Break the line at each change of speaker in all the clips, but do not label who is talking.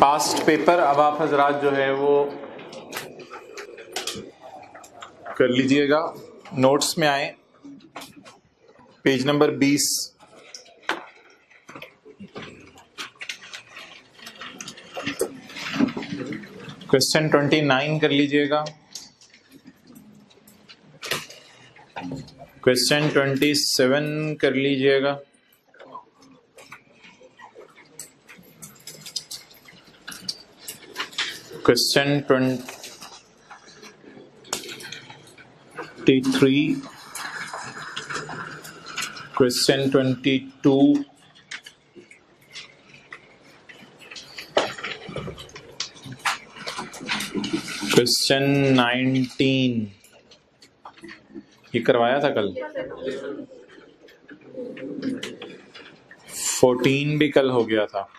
Past paper अब आप हजरात जो है वो कर लीजिएगा। नोट्स में आए पेज नंबर 20। क्वेश्चन 29 कर लीजिएगा। क्वेश्चन 27 कर लीजिएगा। क्वेश्चन 23, क्वेश्चन 22, क्वेश्चन 19 ये करवाया था कल। 14 भी कल हो गया था।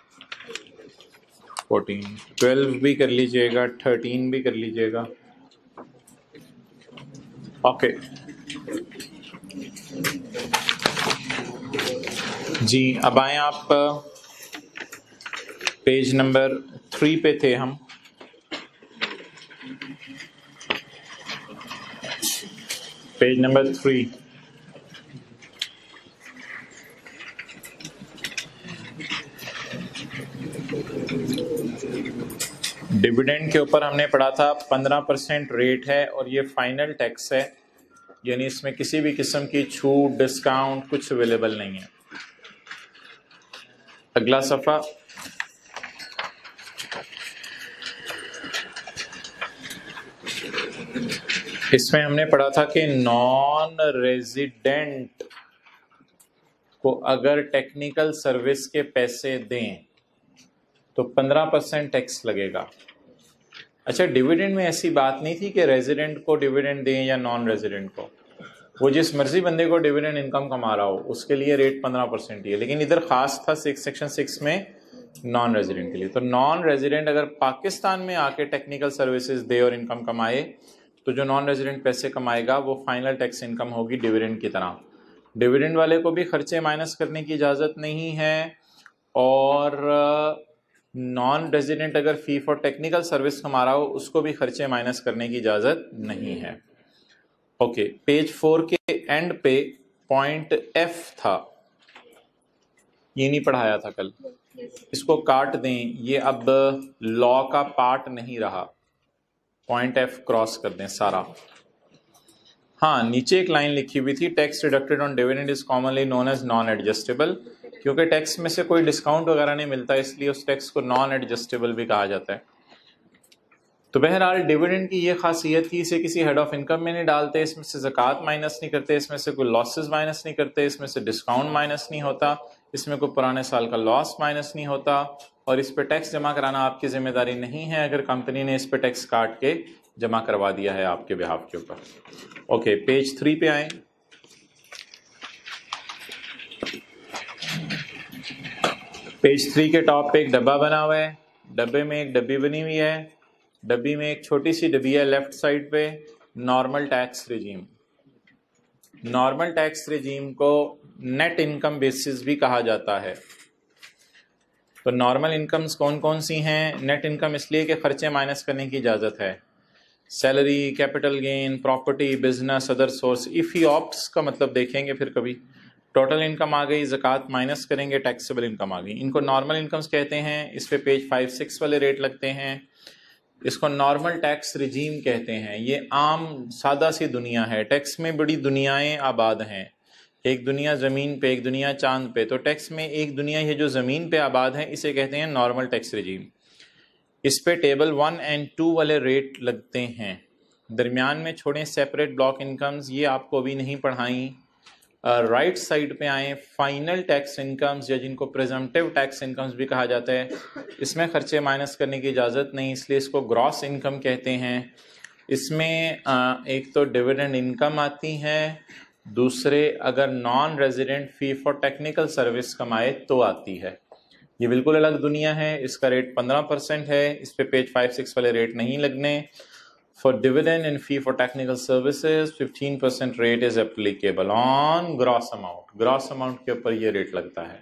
14, 12 भी कर लीजिएगा, 13 भी कर लीजिएगा। ओके जी, अब आए आप पेज नंबर 3 पे थे हम। Page number 3। डिविडेंड के ऊपर हमने पढ़ा था 15% रेट है और ये फाइनल टैक्स है, यानी इसमें किसी भी किस्म की छूट डिस्काउंट कुछ अवेलेबल नहीं है। अगला सफ़ा, इसमें हमने पढ़ा था कि नॉन रेजिडेंट को अगर टेक्निकल सर्विस के पैसे दें तो 15% टैक्स लगेगा। अच्छा, डिविडेंड में ऐसी बात नहीं थी कि रेजिडेंट को डिविडेंड दें या नॉन रेजिडेंट को, वो जिस मर्जी बंदे को डिविडेंड इनकम कमा रहा हो उसके लिए रेट 15% ही है, लेकिन इधर खास था सेक्शन 6 में नॉन रेजिडेंट के लिए। तो नॉन रेजिडेंट अगर पाकिस्तान में आके टेक्निकल सर्विसेज दे और इनकम कमाए तो जो नॉन रेजिडेंट पैसे कमाएगा वो फाइनल टैक्स इनकम होगी डिविडेंड की तरह। डिविडेंड वाले को भी खर्चे माइनस करने की इजाज़त नहीं है, और नॉन रेजिडेंट अगर फी फॉर टेक्निकल सर्विस कमा रहा हो उसको भी खर्चे माइनस करने की इजाज़त नहीं है। ओके, पेज 4 के एंड पे पॉइंट एफ था, ये नहीं पढ़ाया था कल, इसको काट दें, ये अब लॉ का पार्ट नहीं रहा। पॉइंट एफ क्रॉस कर दें सारा। हाँ, नीचे एक लाइन लिखी हुई थी, tax deducted on dividend is commonly known as non adjustable. क्योंकि टैक्स में से कोई डिस्काउंट वगैरह नहीं मिलता इसलिए उस टैक्स को नॉन एडजस्टेबल भी कहा जाता है। तो बहरहाल डिविडेंड की ये खासियत थी, इसे किसी हेड ऑफ इनकम में नहीं डालते, इसमें से ज़कात माइनस नहीं करते, इसमें से कोई लॉसेस माइनस नहीं करते, इसमें से डिस्काउंट माइनस नहीं होता, इसमें कोई पुराने साल का लॉस माइनस नहीं होता, और इस पे टैक्स जमा कराना आपकी जिम्मेदारी नहीं है अगर कंपनी ने इस पे टैक्स काट के जमा करवा दिया है आपके बिहाफ के ऊपर। ओके, पेज 3 पे आए। पेज 3 के टॉप पे एक डब्बा बना हुआ है, डब्बे में एक डब्बी बनी हुई है, डब्बी में एक छोटी सी डब्बी है लेफ्ट साइड पे, normal tax regime. Normal tax regime को नेट इनकम बेसिस भी कहा जाता है। तो नॉर्मल इनकम्स कौन कौन सी हैं? नेट इनकम इसलिए कि खर्चे माइनस करने की इजाज़त है, salary, capital gain, property, business, other source. If he opts का मतलब देखेंगे फिर कभी। टोटल इनकम आ गई, ज़कात माइनस करेंगे, टैक्सेबल इनकम आ गई। इनको नॉर्मल इनकम्स कहते हैं। इस पे पेज 5-6 वाले रेट लगते हैं। इसको नॉर्मल टैक्स रिजीम कहते हैं। ये आम सादा सी दुनिया है। टैक्स में बड़ी दुनियाएं आबाद हैं, एक दुनिया ज़मीन पे, एक दुनिया चांद पे। तो टैक्स में एक दुनिया ये जो ज़मीन पे आबाद है इसे कहते हैं नॉर्मल टैक्स रिजीम। इस पे टेबल 1 और 2 वाले रेट लगते हैं। दरमियान में छोड़ें सेपरेट ब्लॉक इनकम्स, ये आपको अभी नहीं पढ़ाई। राइट साइड पे आए, फाइनल टैक्स इनकम्स या जिनको प्रेजम्पटिव टैक्स इनकम्स भी कहा जाता है, इसमें खर्चे माइनस करने की इजाज़त नहीं, इसलिए इसको ग्रॉस इनकम कहते हैं। इसमें एक तो डिविडेंड इनकम आती है, दूसरे अगर non resident fee for technical service कमाए तो आती है। ये बिल्कुल अलग दुनिया है। इसका रेट 15% है। इस पे पेज 5-6 वाले रेट नहीं लगने। For dividend and fee for technical services, 15% rate is applicable on gross amount. Gross amount के ऊपर ये रेट लगता है।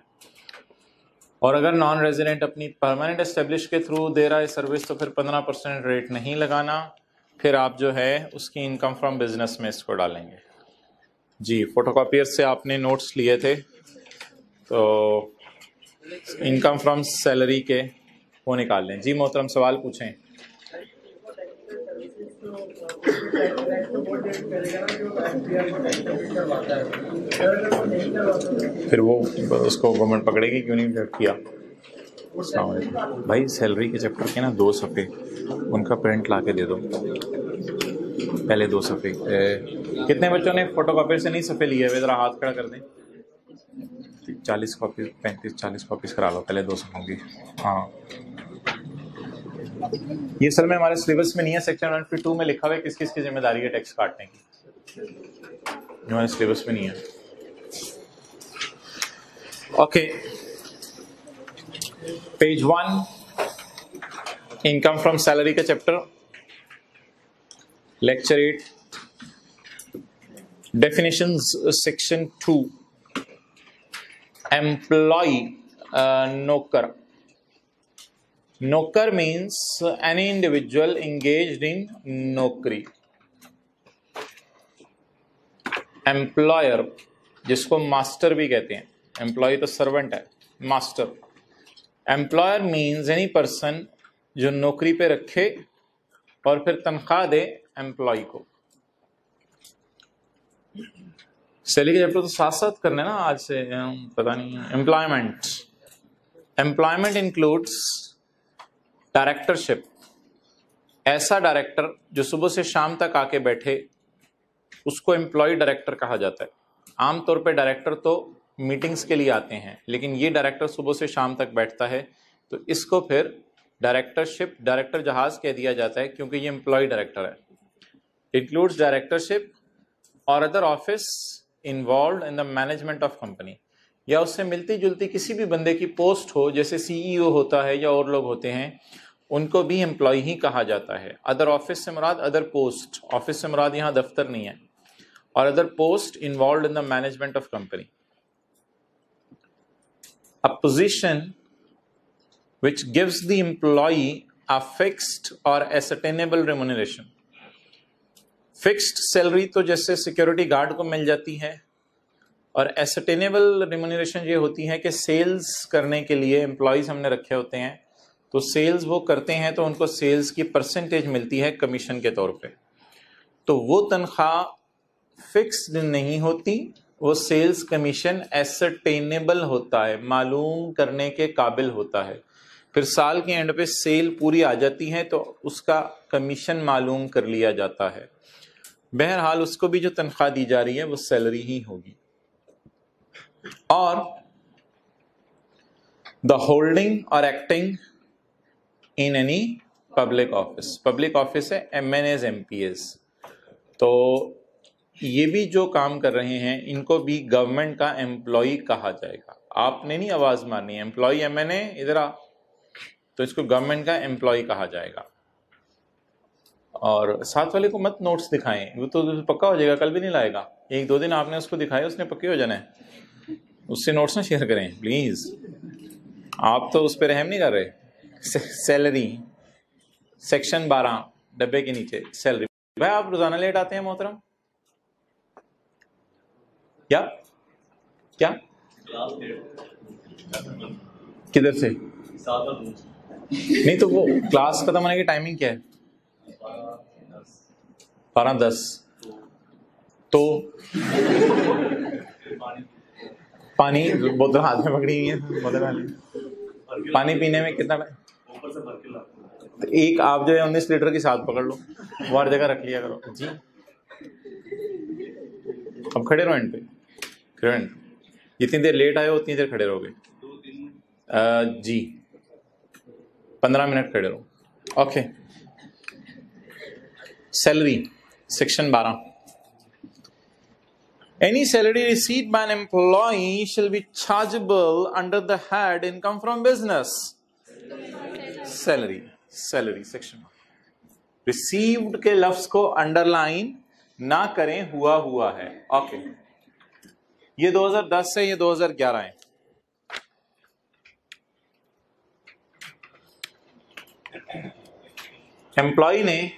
और अगर नॉन रेजिडेंट अपनी परमानेंट एस्टेब्लिश के थ्रू दे रहा है सर्विस तो फिर 15% रेट नहीं लगाना, फिर आप जो है उसकी इनकम फ्रॉम बिजनेस में इसको डालेंगे। जी, फोटोकॉपियर से आपने नोट्स लिए थे तो इनकम फ्रॉम सैलरी के वो निकाल लें। जी मोहतरम, सवाल पूछें। फिर वो उसको गवर्नमेंट पकड़ेगी क्यों नहीं किया। भाई सैलरी के चैप्टर के ना 2 सफ़े उनका प्रिंट ला के दे दो, पहले 2 सफ़े। कितने बच्चों ने फोटोकॉपियर से नहीं सफ़े लिए हुए, ज़रा हाथ खड़ा कर दें। 40 कॉपी 35-40 कॉपीज करा लो, पहले 2 सफ़ों की। हाँ, ये असल में हमारे सिलेबस में नहीं है। सेक्शन 152 में लिखा हुआ है किस किस की जिम्मेदारी है टैक्स काटने की, हमारे सिलेबस में नहीं है। Okay, page 1 income from salary का chapter, lecture 8 definitions, section 2 employ, नौकर। नौकर means any individual engaged in नौकरी। एम्प्लॉयर जिसको मास्टर भी कहते हैं, एम्प्लॉय तो सर्वेंट है, master. Employer means any person जो नौकरी पे रखे और फिर तनख्वाह दे एम्प्लॉय को। सैलरी के चैप्टर तो साथ साथ करने ना आज से, पता नहीं। Employment, employment includes directorship. ऐसा डायरेक्टर जो सुबह से शाम तक आके बैठे उसको एम्प्लॉय डायरेक्टर कहा जाता है। आमतौर पे डायरेक्टर तो मीटिंग्स के लिए आते हैं, लेकिन ये डायरेक्टर सुबह से शाम तक बैठता है तो इसको फिर डायरेक्टरशिप, डायरेक्टर जहाज कह दिया जाता है क्योंकि ये एम्प्लॉय डायरेक्टर है। इंक्लूड्स डायरेक्टरशिप और other office involve in the management of company, या उससे मिलती जुलती किसी भी बंदे की पोस्ट हो, जैसे सीईओ होता है या और लोग होते हैं, उनको भी एम्प्लॉय ही कहा जाता है। अदर ऑफिस से मुराद अदर पोस्ट, ऑफिस से मुराद यहाँ दफ्तर नहीं है, और other post involve in the management of company. A position which gives the employee a fixed or ascertainable remuneration। Fixed salary तो जैसे सिक्योरिटी गार्ड को मिल जाती है, और एसर्टेनेबल रिम्यूनरेशन ये होती है कि सेल्स करने के लिए एम्प्लॉयज हमने रखे होते हैं, तो सेल्स वो करते हैं तो उनको सेल्स की परसेंटेज मिलती है कमीशन के तौर पे। तो वो तनख्वाह फिक्स्ड नहीं होती, वो सेल्स कमीशन एसर्टेनेबल होता है, मालूम करने के काबिल होता है। फिर साल के एंड पे सेल पूरी आ जाती है तो उसका कमीशन मालूम कर लिया जाता है। बहरहाल उसको भी जो तनख्वाह दी जा रही है वो सैलरी ही होगी। और द होल्डिंग और acting in any public office, public office है MNAs MPs, तो ये भी जो काम कर रहे हैं इनको भी गवर्नमेंट का एम्प्लॉय कहा जाएगा। आपने नहीं आवाज मारनी है, एम्प्लॉय MNA इधर आ, तो इसको गवर्नमेंट का एम्प्लॉय कहा जाएगा। और साथ वाले को मत नोट्स दिखाएं, वो तो पक्का हो जाएगा, कल भी नहीं लाएगा। 1-2 दिन आपने उसको दिखाया, उसने पक्के हो जाना है, उससे नोट्स ना शेयर करें प्लीज। आप तो उस पर रहम नहीं कर रहे। सैलरी सेक्शन 12 डब्बे के नीचे सैलरी। भाई आप रोजाना लेट आते हैं मोहतरम? क्या क्या किधर से? नहीं तो वो क्लास खत्म होने की टाइमिंग क्या है? 12:10। तो पानी बोतल हाथ में पकड़ी हुई है, बोतल वाली पानी पीने में कितना टाइम? तो एक आप जो है 19 लीटर की साथ पकड़ लो, वो हर जगह रख लिया करो जी। अब खड़े रहो एंड पे, खड़े एंड पे। जितनी देर लेट आए हो उतनी देर खड़े रहोगे जी, 15 मिनट खड़े रहो। Okay, salary section 12। Any salary received by an employee shall be chargeable under the head income from business। Salary, salary section received के लफ्ज को अंडरलाइन ना करें, हुआ हुआ है। ओके, ये 2010 से ये 2011 है। एम्प्लॉय ने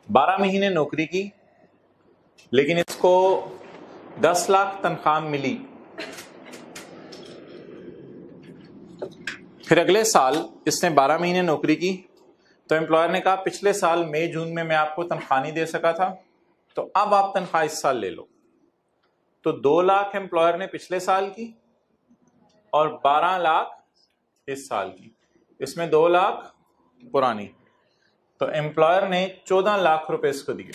12 महीने नौकरी की, लेकिन इसको 10 लाख तनख्वाह मिली। फिर अगले साल इसने 12 महीने नौकरी की, तो एम्प्लॉयर ने कहा पिछले साल मई जून में मैं आपको तनख्वाह नहीं दे सका था, तो अब आप तनख्वाह इस साल ले लो। तो 2 लाख एम्प्लॉयर ने पिछले साल की और 12 लाख इस साल की, इसमें 2 लाख पुरानी। तो एम्प्लॉयर ने 14 लाख रुपए इसको दिए,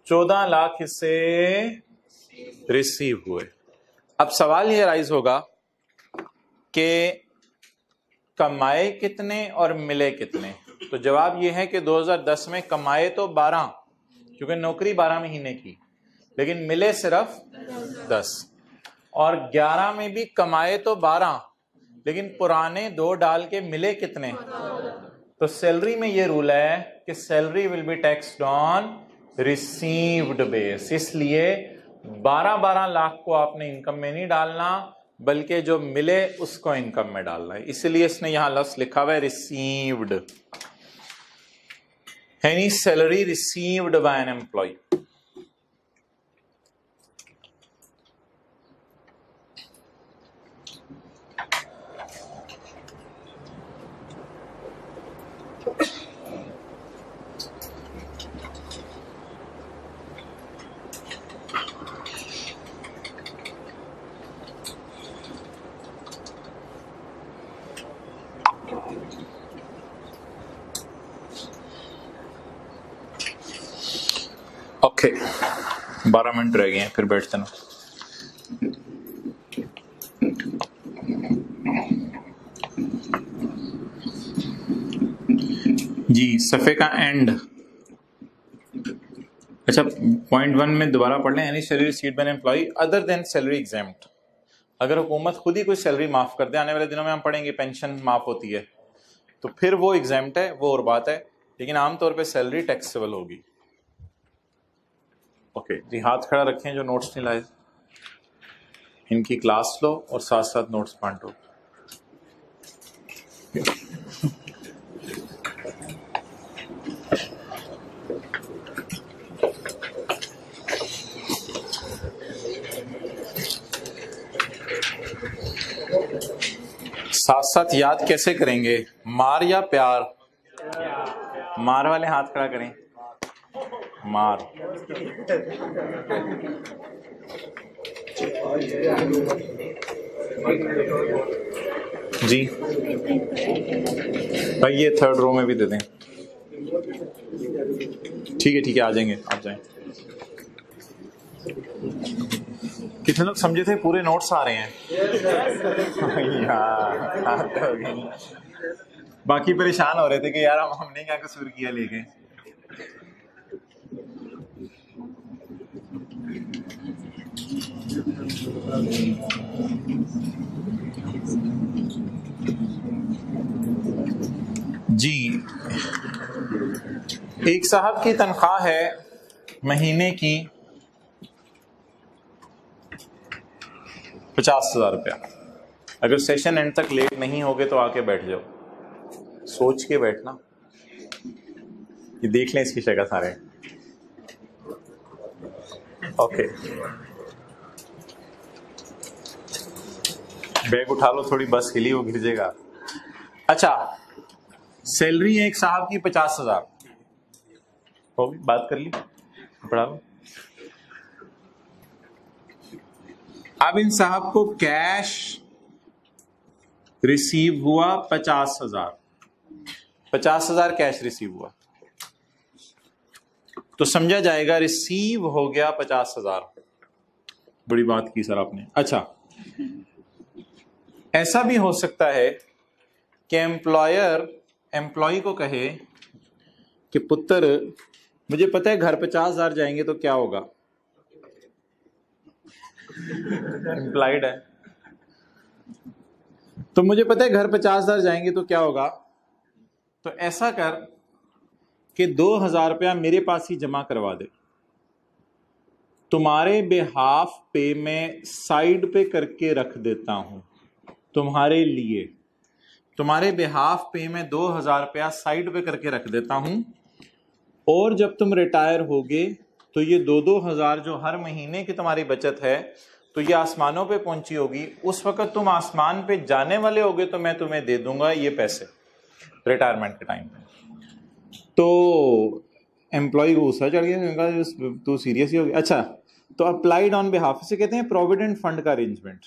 14 लाख इससे रिसीव हुए। अब सवाल ये राइज होगा कि कमाए कितने और मिले कितने। तो जवाब ये है कि 2010 में कमाए तो 12, क्योंकि नौकरी 12 महीने की, लेकिन मिले सिर्फ 10। और 11 में भी कमाए तो 12, लेकिन पुराने 2 डाल के मिले कितने। तो सैलरी में ये रूल है कि salary will be taxed on received base, इसलिए 12-12 लाख को आपने इनकम में नहीं डालना, बल्कि जो मिले उसको इनकम में डालना है। इसलिए इसने यहां लफ्ज लिखा हुआ है रिसीव्ड, यानी salary received by an employee. Okay, 12 minute रह गए हैं, फिर बैठते ना। जी सफ़े का एंड। अच्छा, पॉइंट 1 में दोबारा पढ़ लें। Any salary received by an employee other than salary exempt. अगर हुकूमत खुद ही कोई सैलरी माफ कर दे, आने वाले दिनों में हम पढ़ेंगे पेंशन माफ होती है, तो फिर वो एग्जेम्प्ट है, वो और बात है, लेकिन आमतौर पे सैलरी टैक्सेबल होगी। ओके जी, हाथ खड़ा रखें जो नोट्स नहीं लाए, इनकी क्लास लो और साथ साथ नोट्स बांटो। साथ साथ याद कैसे करेंगे, मार या प्यार? मार वाले हाथ खड़ा करें, मार। जी भाई, ये 3rd रो में भी दे दें। ठीक है, आ जाएंगे, आप जाएं। कितने लोग समझे थे पूरे नोट्स आ रहे हैं? बाकी परेशान हो रहे थे कि यार हमने क्या कसूर किया लेके। जी, एक साहब की तनख्वाह है महीने की 50,000 रुपया। अगर सेशन एंड तक लेट नहीं होगे तो आके बैठ जाओ, सोच के बैठना। ये देख लें इसकी शक्ल सारे। ओके, बैग उठा लो, थोड़ी बस हिली वो गिर जाएगा। अच्छा, सैलरी है एक साहब की 50,000, होगी, बात कर ली, पढ़ा लो। अब इन साहब को कैश रिसीव हुआ 50,000, 50,000 कैश रिसीव हुआ, तो समझा जाएगा रिसीव हो गया 50,000। बड़ी बात की सर आपने। अच्छा, ऐसा भी हो सकता है कि एम्प्लॉयर एम्प्लॉय को कहे कि पुत्र मुझे पता है घर 50,000 जाएंगे तो क्या होगा, इम्प्लाइड है, तो मुझे पता है घर 50,000 जाएंगे तो क्या होगा, तो ऐसा कर कि 2,000 रुपया मेरे पास ही जमा करवा दे, तुम्हारे बेहाफ पे मैं साइड पे करके रख देता हूं तुम्हारे लिए, तुम्हारे बिहाफ पे मैं 2000 रुपया साइड पे करके रख देता हूं, और जब तुम रिटायर होगे तो ये 2-2 हजार जो हर महीने की तुम्हारी बचत है तो ये आसमानों पे पहुंची होगी। उस वक्त तुम आसमान पे जाने वाले होगे तो मैं तुम्हें दे दूंगा ये पैसे रिटायरमेंट के टाइम पे। तो एम्प्लॉय को गुस्सा चढ़ गया, तू सीरियस ही हो गया। अच्छा, तो अप्लाइड ऑन बिहाफ से कहते हैं प्रोविडेंट फंड का अरेंजमेंट।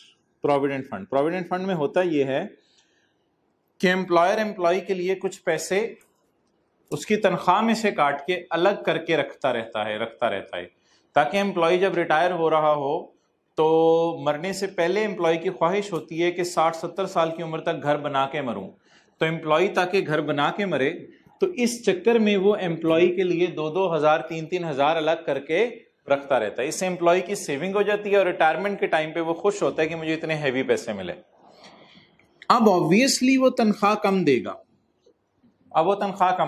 प्रोविडेंट फंड में होता ये है कि एम्प्लॉयर एम्प्लॉय के लिए कुछ पैसे उसकी तनख्वाह में से काट के अलग करके रखता रहता है ताकि एम्प्लॉय जब रिटायर हो रहा हो तो मरने से पहले एम्प्लॉय की ख्वाहिश होती है कि 60-70 साल की उम्र तक घर बना के मरूं। तो एम्प्लॉय ताकि घर बना के मरे, तो इस चक्कर में वो एम्प्लॉय के लिए 2-2 हजार 3-3 हजार अलग करके रखता रहता है। इससे एम्प्लॉय की सेविंग हो जाती है और रिटायरमेंट के टाइम पे वो खुश होता है कि मुझे इतने हैवी पैसे मिले। अब ऑब्वियसली वो तनख्वाह कम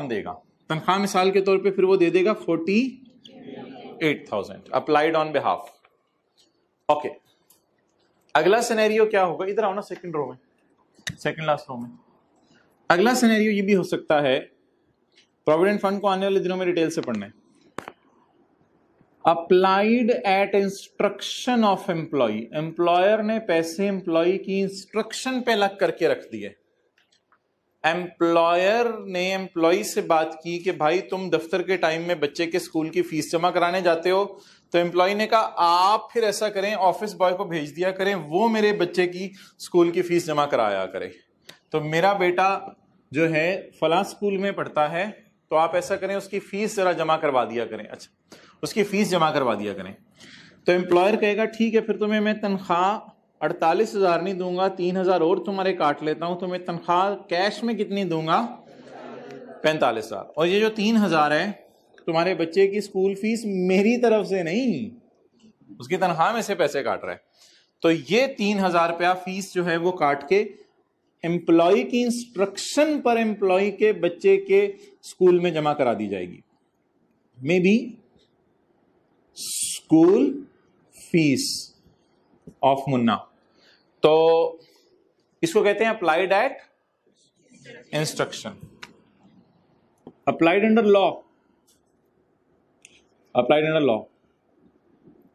देगा, तनख्वाह मिसाल के तौर पे फिर वो दे देगा 48,000 अप्लाइड ऑन बिहाफ। ओके, अगला सिनेरियो क्या होगा? इधर आओ ना, सेकंड लास्ट रो में। अगला सिनेरियो ये भी हो सकता है, प्रोविडेंट फंड को आने वाले दिनों में डिटेल से पढ़ना है। Applied at instruction of employee, employer ने पैसे एम्प्लॉय की इंस्ट्रक्शन पे अलग करके रख दिए। एम्प्लॉयर ने एम्प्लॉय से बात की कि भाई तुम दफ्तर के टाइम में बच्चे के स्कूल की फीस जमा कराने जाते हो, तो एम्प्लॉय ने कहा आप फिर ऐसा करें, ऑफिस बॉय को भेज दिया करें, वो मेरे बच्चे की स्कूल की फीस जमा कराया करे। तो मेरा बेटा जो है फलां स्कूल में पढ़ता है, तो आप ऐसा करें उसकी फीस जरा जमा करवा दिया करें। अच्छा, उसकी फीस जमा करवा दिया करें। तो एम्प्लॉयर कहेगा ठीक है, फिर तुम्हें मैं तनख्वाह 48,000 नहीं दूंगा, 3,000 और तुम्हारे काट लेता हूं, तुम्हें तनख्वाह कैश में कितनी दूंगा? 45,000। और ये जो 3,000 है तुम्हारे बच्चे की स्कूल फीस मेरी तरफ से नहीं, उसकी तनख्वाह में से पैसे काट रहा है। तो ये 3,000 रुपया फीस जो है वो काट के एम्प्लॉय की इंस्ट्रक्शन पर एम्प्लॉय के बच्चे के स्कूल में जमा करा दी जाएगी। May be school fees of Munna. तो इसको कहते हैं applied at instruction, applied under law.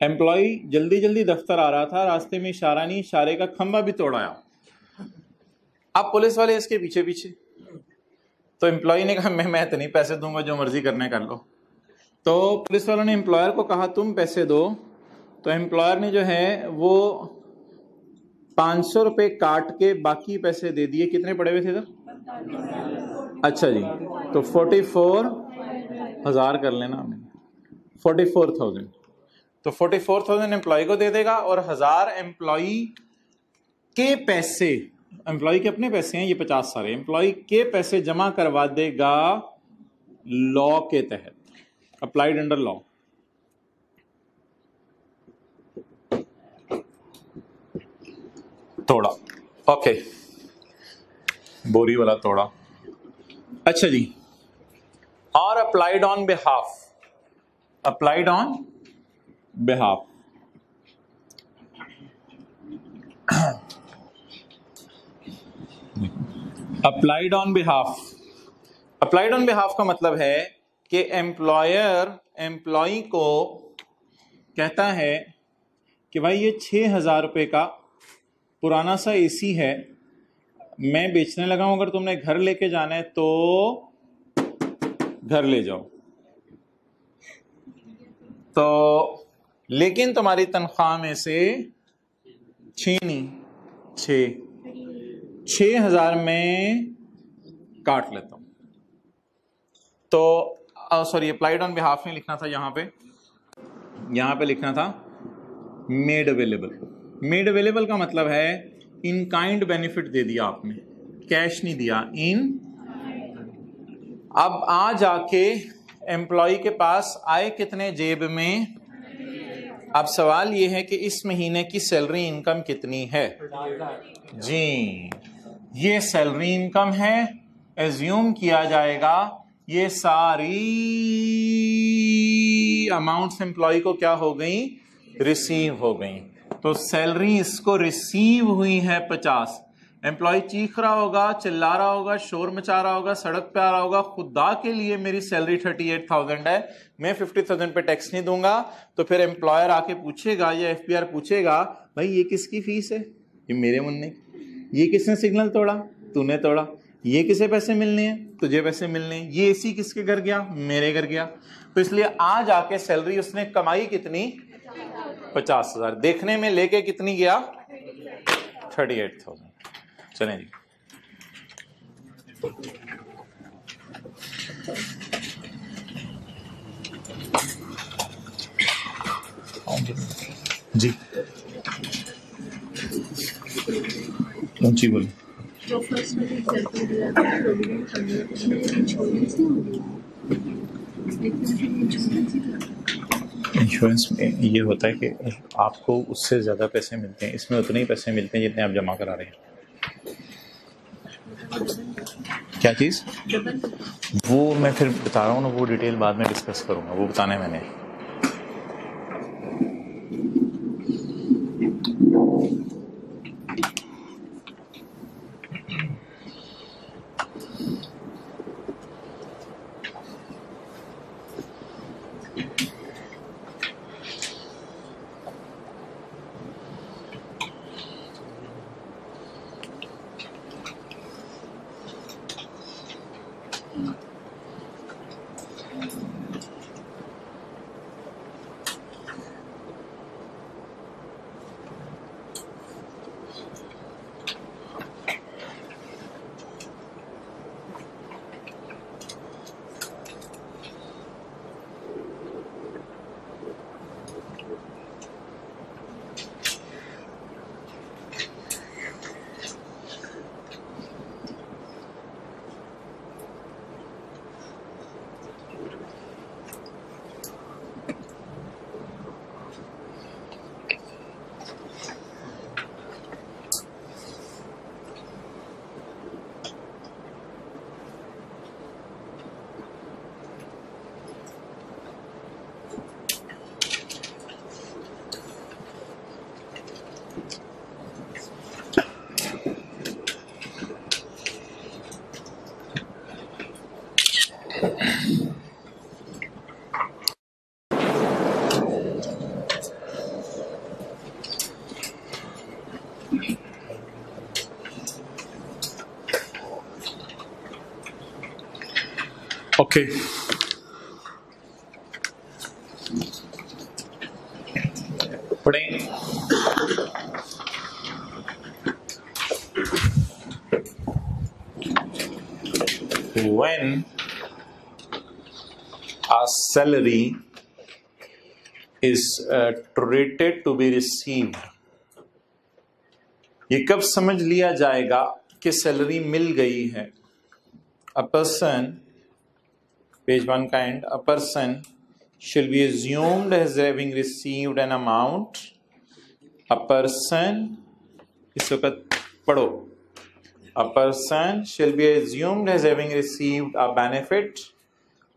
Employee जल्दी दफ्तर आ रहा था, रास्ते में इशारे का खंभा भी तोड़ाया। अब पुलिस वाले इसके पीछे तो एम्प्लॉय ने कहा मैं तो नहीं पैसे दूंगा, जो मर्जी करने कर लो। तो पुलिस वालों ने एम्प्लॉयर को कहा तुम पैसे दो। तो एम्प्लॉयर ने जो है वो 500 रुपए काट के बाकी पैसे दे दिए। कितने पड़े हुए थे इधर? अच्छा जी, तो 44,000 कर लेना, 44,000। तो 44,000 एम्प्लॉय को दे देगा और 1,000 एम्प्लॉय के पैसे, एम्प्लॉय के अपने पैसे हैं ये 50 सारे, एम्प्लॉय के पैसे जमा करवा देगा लॉ के तहत, अप्लाइड अंडर लॉ। तोड़ा, ओके, बोरी वाला तोड़ा। अच्छा जी, और applied on behalf, applied on behalf. Applied on behalf का मतलब है कि एम्प्लॉयर एम्प्लॉय को कहता है कि भाई ये 6,000 रुपए का पुराना सा एसी है, मैं बेचने लगा हूं, अगर तुमने घर लेके जाना है तो घर ले जाओ। तो लेकिन तुम्हारी तनख्वाह में से 6,000 में काट लेता हूं। तो सॉरी, अप्लाइड ऑन बिहाफ में लिखना था, यहां पे लिखना था मेड अवेलेबल। मेड अवेलेबल का मतलब है इन काइंड बेनिफिट दे दिया आपने, कैश नहीं दिया, इन। अब आ जाके एम्प्लॉय के पास आए कितने जेब में? अब सवाल ये है कि इस महीने की सैलरी इनकम कितनी है? जी, ये सैलरी इनकम है। एज्यूम किया जाएगा ये सारी अमाउंट्स एम्प्लॉय को क्या हो गई? रिसीव हो गई। तो सैलरी इसको रिसीव हुई है 50। एम्प्लॉय चीख रहा होगा, चिल्ला रहा होगा, शोर मचा रहा होगा, सड़क पे आ रहा होगा, खुदा के लिए मेरी सैलरी 38,000 है, मैं 50,000 पे टैक्स नहीं दूंगा, तो फिर एम्प्लॉयर आके पूछेगा या एफपीआर पूछेगा, भाई ये किसकी फीस है? ये मेरे मुन्ने। ये किसने सिग्नल तोड़ा? तूने तोड़ा। ये किसे पैसे मिलने हैं? तुझे पैसे मिलने हैं। ये एसी किसके घर गया? मेरे घर गया। तो इसलिए आज आके सैलरी उसने कमाई कितनी? 50,000। देखने में लेके कितनी गया? 38,000। चलें जी, ऊंची बोली। जो फर्स्ट में एग्जांपल दिया था प्रोविडेंट फंड में, उसमें इंश्योरेंस नहीं होगी, इंश्योरेंस में ये होता है कि आपको उससे ज़्यादा पैसे मिलते हैं, इसमें उतने ही पैसे मिलते हैं जितने आप जमा करा रहे हैं। क्या चीज़? वो मैं फिर बता रहा हूँ ना, वो डिटेल बाद में डिस्कस करूँगा, वो बताना है मैंने। ओके, पढ़ें। When a salary is rated to be received, ये कब समझ लिया जाएगा कि सैलरी मिल गई है? A person, page 1 का end, a person shall be assumed as having received an amount. A person, इस वक्त पढ़ो, a person shall be assumed as having received a benefit.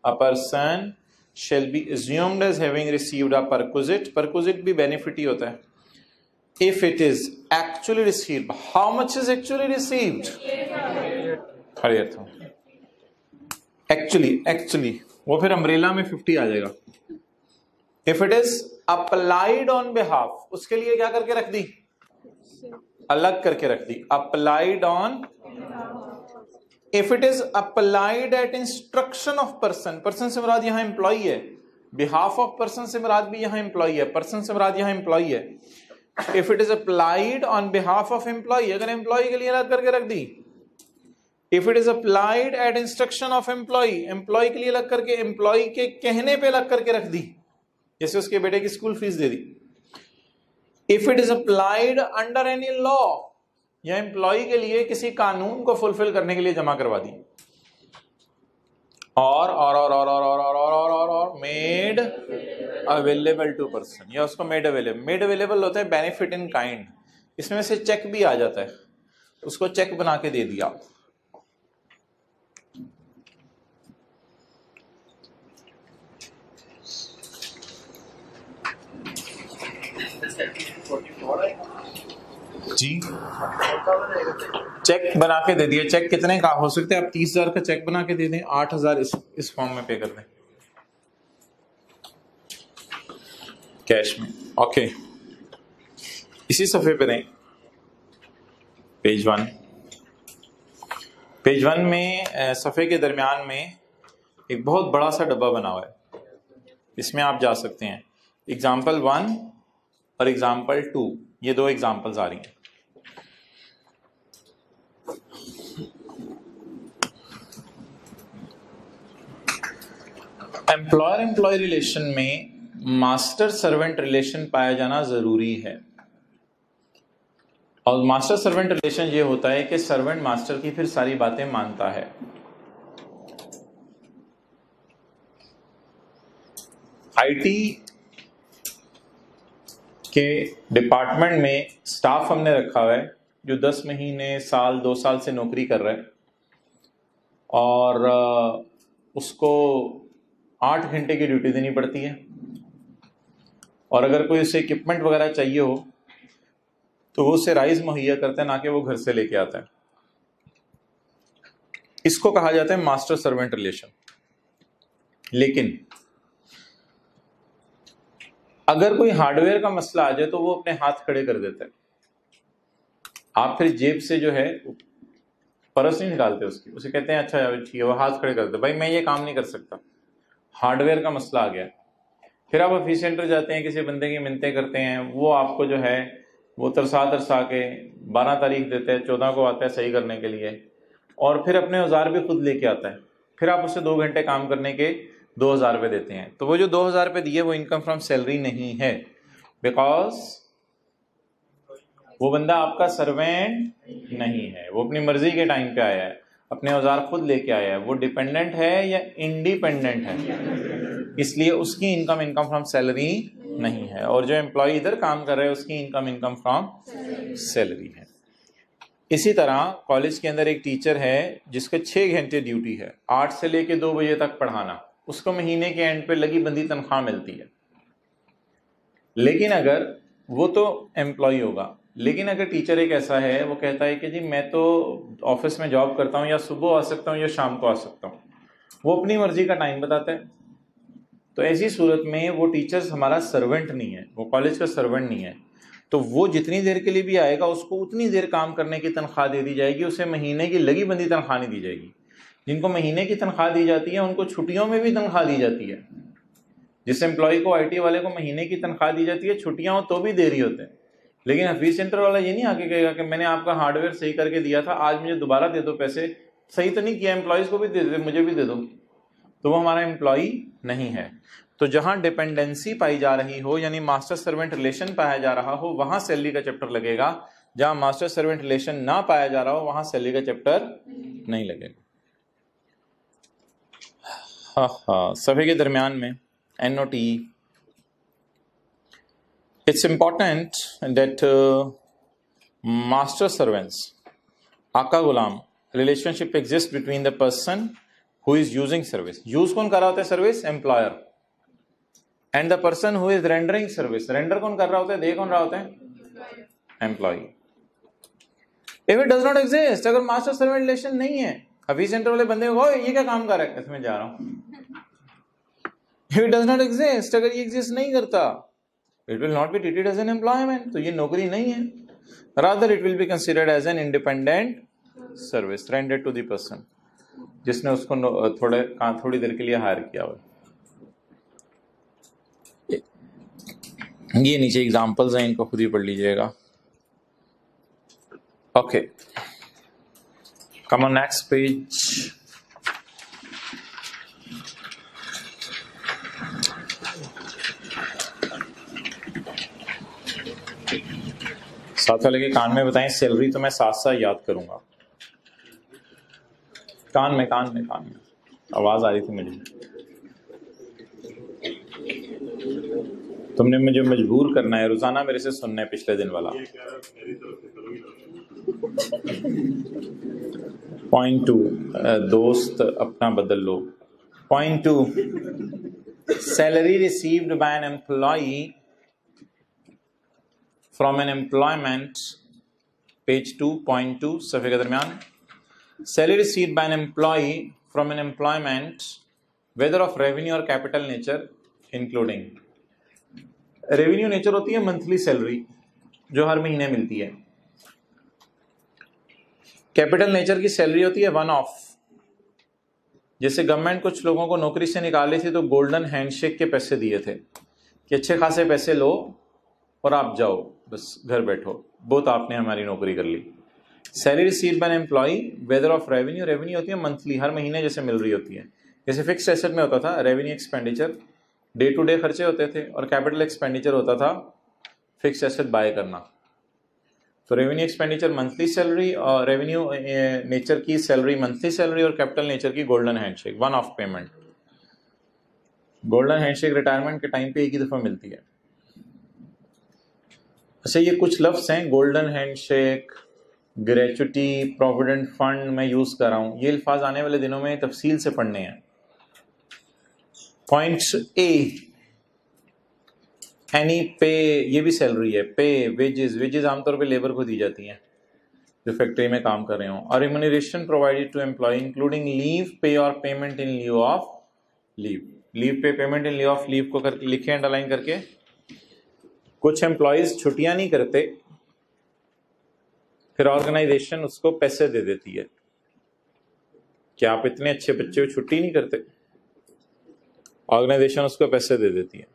A person shall be assumed as having received a perquisite. Perquisite भी benefit ही होता है. If it is actually received, how much is actually received? Actually वो फिर umbrella में 50 आ जाएगा. If it is applied on behalf, उसके लिए क्या करके रख दी? अलग करके रख दी. Applied on. If it is applied at instruction of person, person से मुराद यहाँ एम्प्लॉई है. Behalf of person से मुराद भी यहाँ एम्प्लॉई है. Person से मुराद यहाँ एम्प्लॉई है. If it is applied on behalf of employee, अगर एम्प्लॉई के लिए अलग करके रख दी. If it is applied at instruction of employee, employee के लिए अलग करके, एम्प्लॉई के कहने पे अलग करके रख दी, जैसे उसके बेटे की स्कूल फीस दे दी. If it is applied under any law, या एम्प्लॉई के लिए किसी कानून को फुलफिल करने के लिए जमा करवा दी. और मेड अवेलेबल टू पर्सन, या उसको मेड अवेलेबल. मेड अवेलेबल होता है बेनिफिट इन काइंड. इसमें से चेक भी आ जाता है, उसको चेक बना के दे दिया. जी चेक बना के दे दिया, चेक कितने का हो सकता है, आप 30,000 का चेक बना के दे दें, 8,000 इस फॉर्म में पे कर दें कैश में। ओके, इसी सफ़े पे रहें, पेज 1। पेज 1 में सफ़े के दरमियान में एक बहुत बड़ा सा डब्बा बना हुआ है, इसमें आप जा सकते हैं। एग्जाम्पल 1 और एग्जाम्पल 2, ये 2 एग्जाम्पल्स आ रही हैं। एम्प्लॉयर एम्प्लॉय रिलेशन में मास्टर सर्वेंट रिलेशन पाया जाना जरूरी है। और मास्टर सर्वेंट रिलेशन ये होता है कि सर्वेंट मास्टर की फिर सारी बातें मानता है। आईटी के डिपार्टमेंट में स्टाफ हमने रखा हुआ है जो 10 महीने, साल, 2 साल से नौकरी कर रहा है और उसको 8 घंटे की ड्यूटी देनी पड़ती है, और अगर कोई उसे इक्विपमेंट वगैरह चाहिए हो तो वो उसे राइज मुहैया करता है, ना कि वो घर से लेके आता है। इसको कहा जाता है मास्टर सर्वेंट रिलेशन। लेकिन अगर कोई हार्डवेयर का मसला आ जाए तो वो अपने हाथ खड़े कर देता है। आप फिर जेब से जो है परस नहीं निकालते उसकी, उसे कहते हैं अच्छा ठीक है, वो हाथ खड़े कर दे, भाई मैं ये काम नहीं कर सकता, हार्डवेयर का मसला आ गया। फिर आप ऑफिस सेंटर जाते हैं, किसी बंदे की मिन्नतें करते हैं, वो आपको जो है वो तरसा के 12 तारीख देते हैं, 14 को आता है सही करने के लिए, और फिर अपने औजार भी खुद लेके आता है। फिर आप उससे 2 घंटे काम करने के 2,000 रुपये देते हैं। तो वो जो 2,000 रुपये दिए वो इनकम फ्रॉम सैलरी नहीं है, बिकॉज वो बंदा आपका सर्वेंट नहीं है, वो अपनी मर्जी के टाइम पे आया है, अपने औजार खुद लेके आया है। वो डिपेंडेंट है या इंडिपेंडेंट है, इसलिए उसकी इनकम फ्रॉम सैलरी नहीं है। और जो एम्प्लॉय इधर काम कर रहे हैं उसकी इनकम फ्रॉम सैलरी है। इसी तरह कॉलेज के अंदर एक टीचर है जिसके 6 घंटे ड्यूटी है, 8 से लेके 2 बजे तक पढ़ाना, उसको महीने के एंड पे लगी बंदी तनख्वाह मिलती है। लेकिन अगर वो तो एम्प्लॉय होगा, लेकिन अगर टीचर एक ऐसा है वो कहता है कि जी मैं तो ऑफिस में जॉब करता हूँ, या सुबह आ सकता हूँ या शाम को आ सकता हूँ, वो अपनी मर्जी का टाइम बताता है, तो ऐसी सूरत में वो टीचर हमारा सर्वेंट नहीं है, वो कॉलेज का सर्वेंट नहीं है। तो वो जितनी देर के लिए भी आएगा उसको उतनी देर काम करने की तनख्वाह दे दी जाएगी, उसे महीने की लगी बंदी तनख्वाह नहीं दी जाएगी। जिनको महीने की तनख्वाह दी जाती है उनको छुट्टियों में भी तनख्वाह दी जाती है। जिस एम्प्लॉय को, आईटी वाले को महीने की तनख्वाह दी जाती है, छुट्टियां हो तो भी देरी होते हैं। लेकिन हफीज सेंटर वाला ये नहीं आके कहेगा कि मैंने आपका हार्डवेयर सही करके दिया था, आज मुझे दोबारा दे दो पैसे, सही तो नहीं किया, एम्प्लॉयज को भी दे दे, मुझे भी दे दो, तो वो हमारा एम्प्लॉय नहीं है। तो जहां डिपेंडेंसी पाई जा रही हो, यानी मास्टर सर्वेंट रिलेशन पाया जा रहा हो, वहां सैलरी का चैप्टर लगेगा। जहां मास्टर सर्वेंट रिलेशन ना पाया जा रहा हो वहां सैलरी का चैप्टर नहीं लगेगा। हाँ, सभी के दरमियान में NOT, it's important that master servants, आका गुलाम relationship exists between the person who is using service, use कौन कर रहा होता है service, employer, and the person who is rendering service, render कौन कर रहा होता है, दे कौन रहा होता है, employee. If it does not exist, अगर मास्टर सर्वेंट रिलेशन नहीं है, अभी सेंटर वाले बंदे को ये क्या काम कर रहा है, इसमें जा रहा हूं, if it does not exist, अगर ये एग्जिस्ट नहीं करता, it will not be treated as an employment, तो ये नौकरी नहीं है, rather it will be considered as an independent service rendered to the person जिसने उसको थोड़ी देर के लिए हायर किया हुआ। ये नीचे एग्जांपल्स हैं, इनको खुद ही पढ़ लीजिएगा। Okay, come on next page. साथ वाले के कान में बताएं, सैलरी तो मैं साथ साथ याद करूंगा। कान में आवाज आ रही थी मुझे, तुमने मुझे मजबूर करना है, रोजाना मेरे से सुनना है पिछले दिन वाला। पॉइंट 2, दोस्त अपना बदल लो। Point 2, salary received by an employee from an employment page 2.2 सफ़े के दरमियान, salary received by an employee from an employment whether of revenue और capital nature including. Revenue nature होती है मंथली सैलरी जो हर महीने मिलती है। कैपिटल नेचर की सैलरी होती है वन ऑफ। जैसे गवर्नमेंट कुछ लोगों को नौकरी से निकाले थे तो गोल्डन हैंडशेक के पैसे दिए थे कि अच्छे खासे पैसे लो और आप जाओ, बस घर बैठो, बहुत आपने हमारी नौकरी कर ली। Salary received by an employee whether of revenue, revenue होती है मंथली, हर महीने जैसे मिल रही होती है। जैसे फिक्स एसेट में होता था revenue expenditure, day to day खर्चे होते थे, और कैपिटल एक्सपेंडिचर होता था फिक्स एसेट बाय करना। तो रेवेन्यू एक्सपेंडिचर मंथली सैलरी, और रेवेन्यू नेचर की सैलरी मंथली सैलरी, और कैपिटल नेचर की golden handshake one of payment. Golden handshake retirement के टाइम पे एक ही दफा मिलती है। अच्छा, ये कुछ लफ्ज हैं, golden handshake, gratuity, provident fund, मैं यूज कर रहा हूं, ये अल्फाज आने वाले दिनों में तफसील से पढ़ने हैं। पॉइंट ए, एनी पे, ये भी सैलरी है। पे, वेजेस, वेजेस आमतौर पे लेबर को दी जाती हैं जो फैक्ट्री में काम कर रहे हो। और remuneration provided to employ including leave pay और payment in leave of leave. Leave pay, payment in leave of leave को कर लिखे अंडरलाइन करके। कुछ एम्प्लॉयज छुट्टियां नहीं करते, फिर ऑर्गेनाइजेशन उसको पैसे दे देती है कि आप इतने अच्छे बच्चे हो, छुट्टी नहीं करते, ऑर्गेनाइजेशन उसको पैसे दे देती है।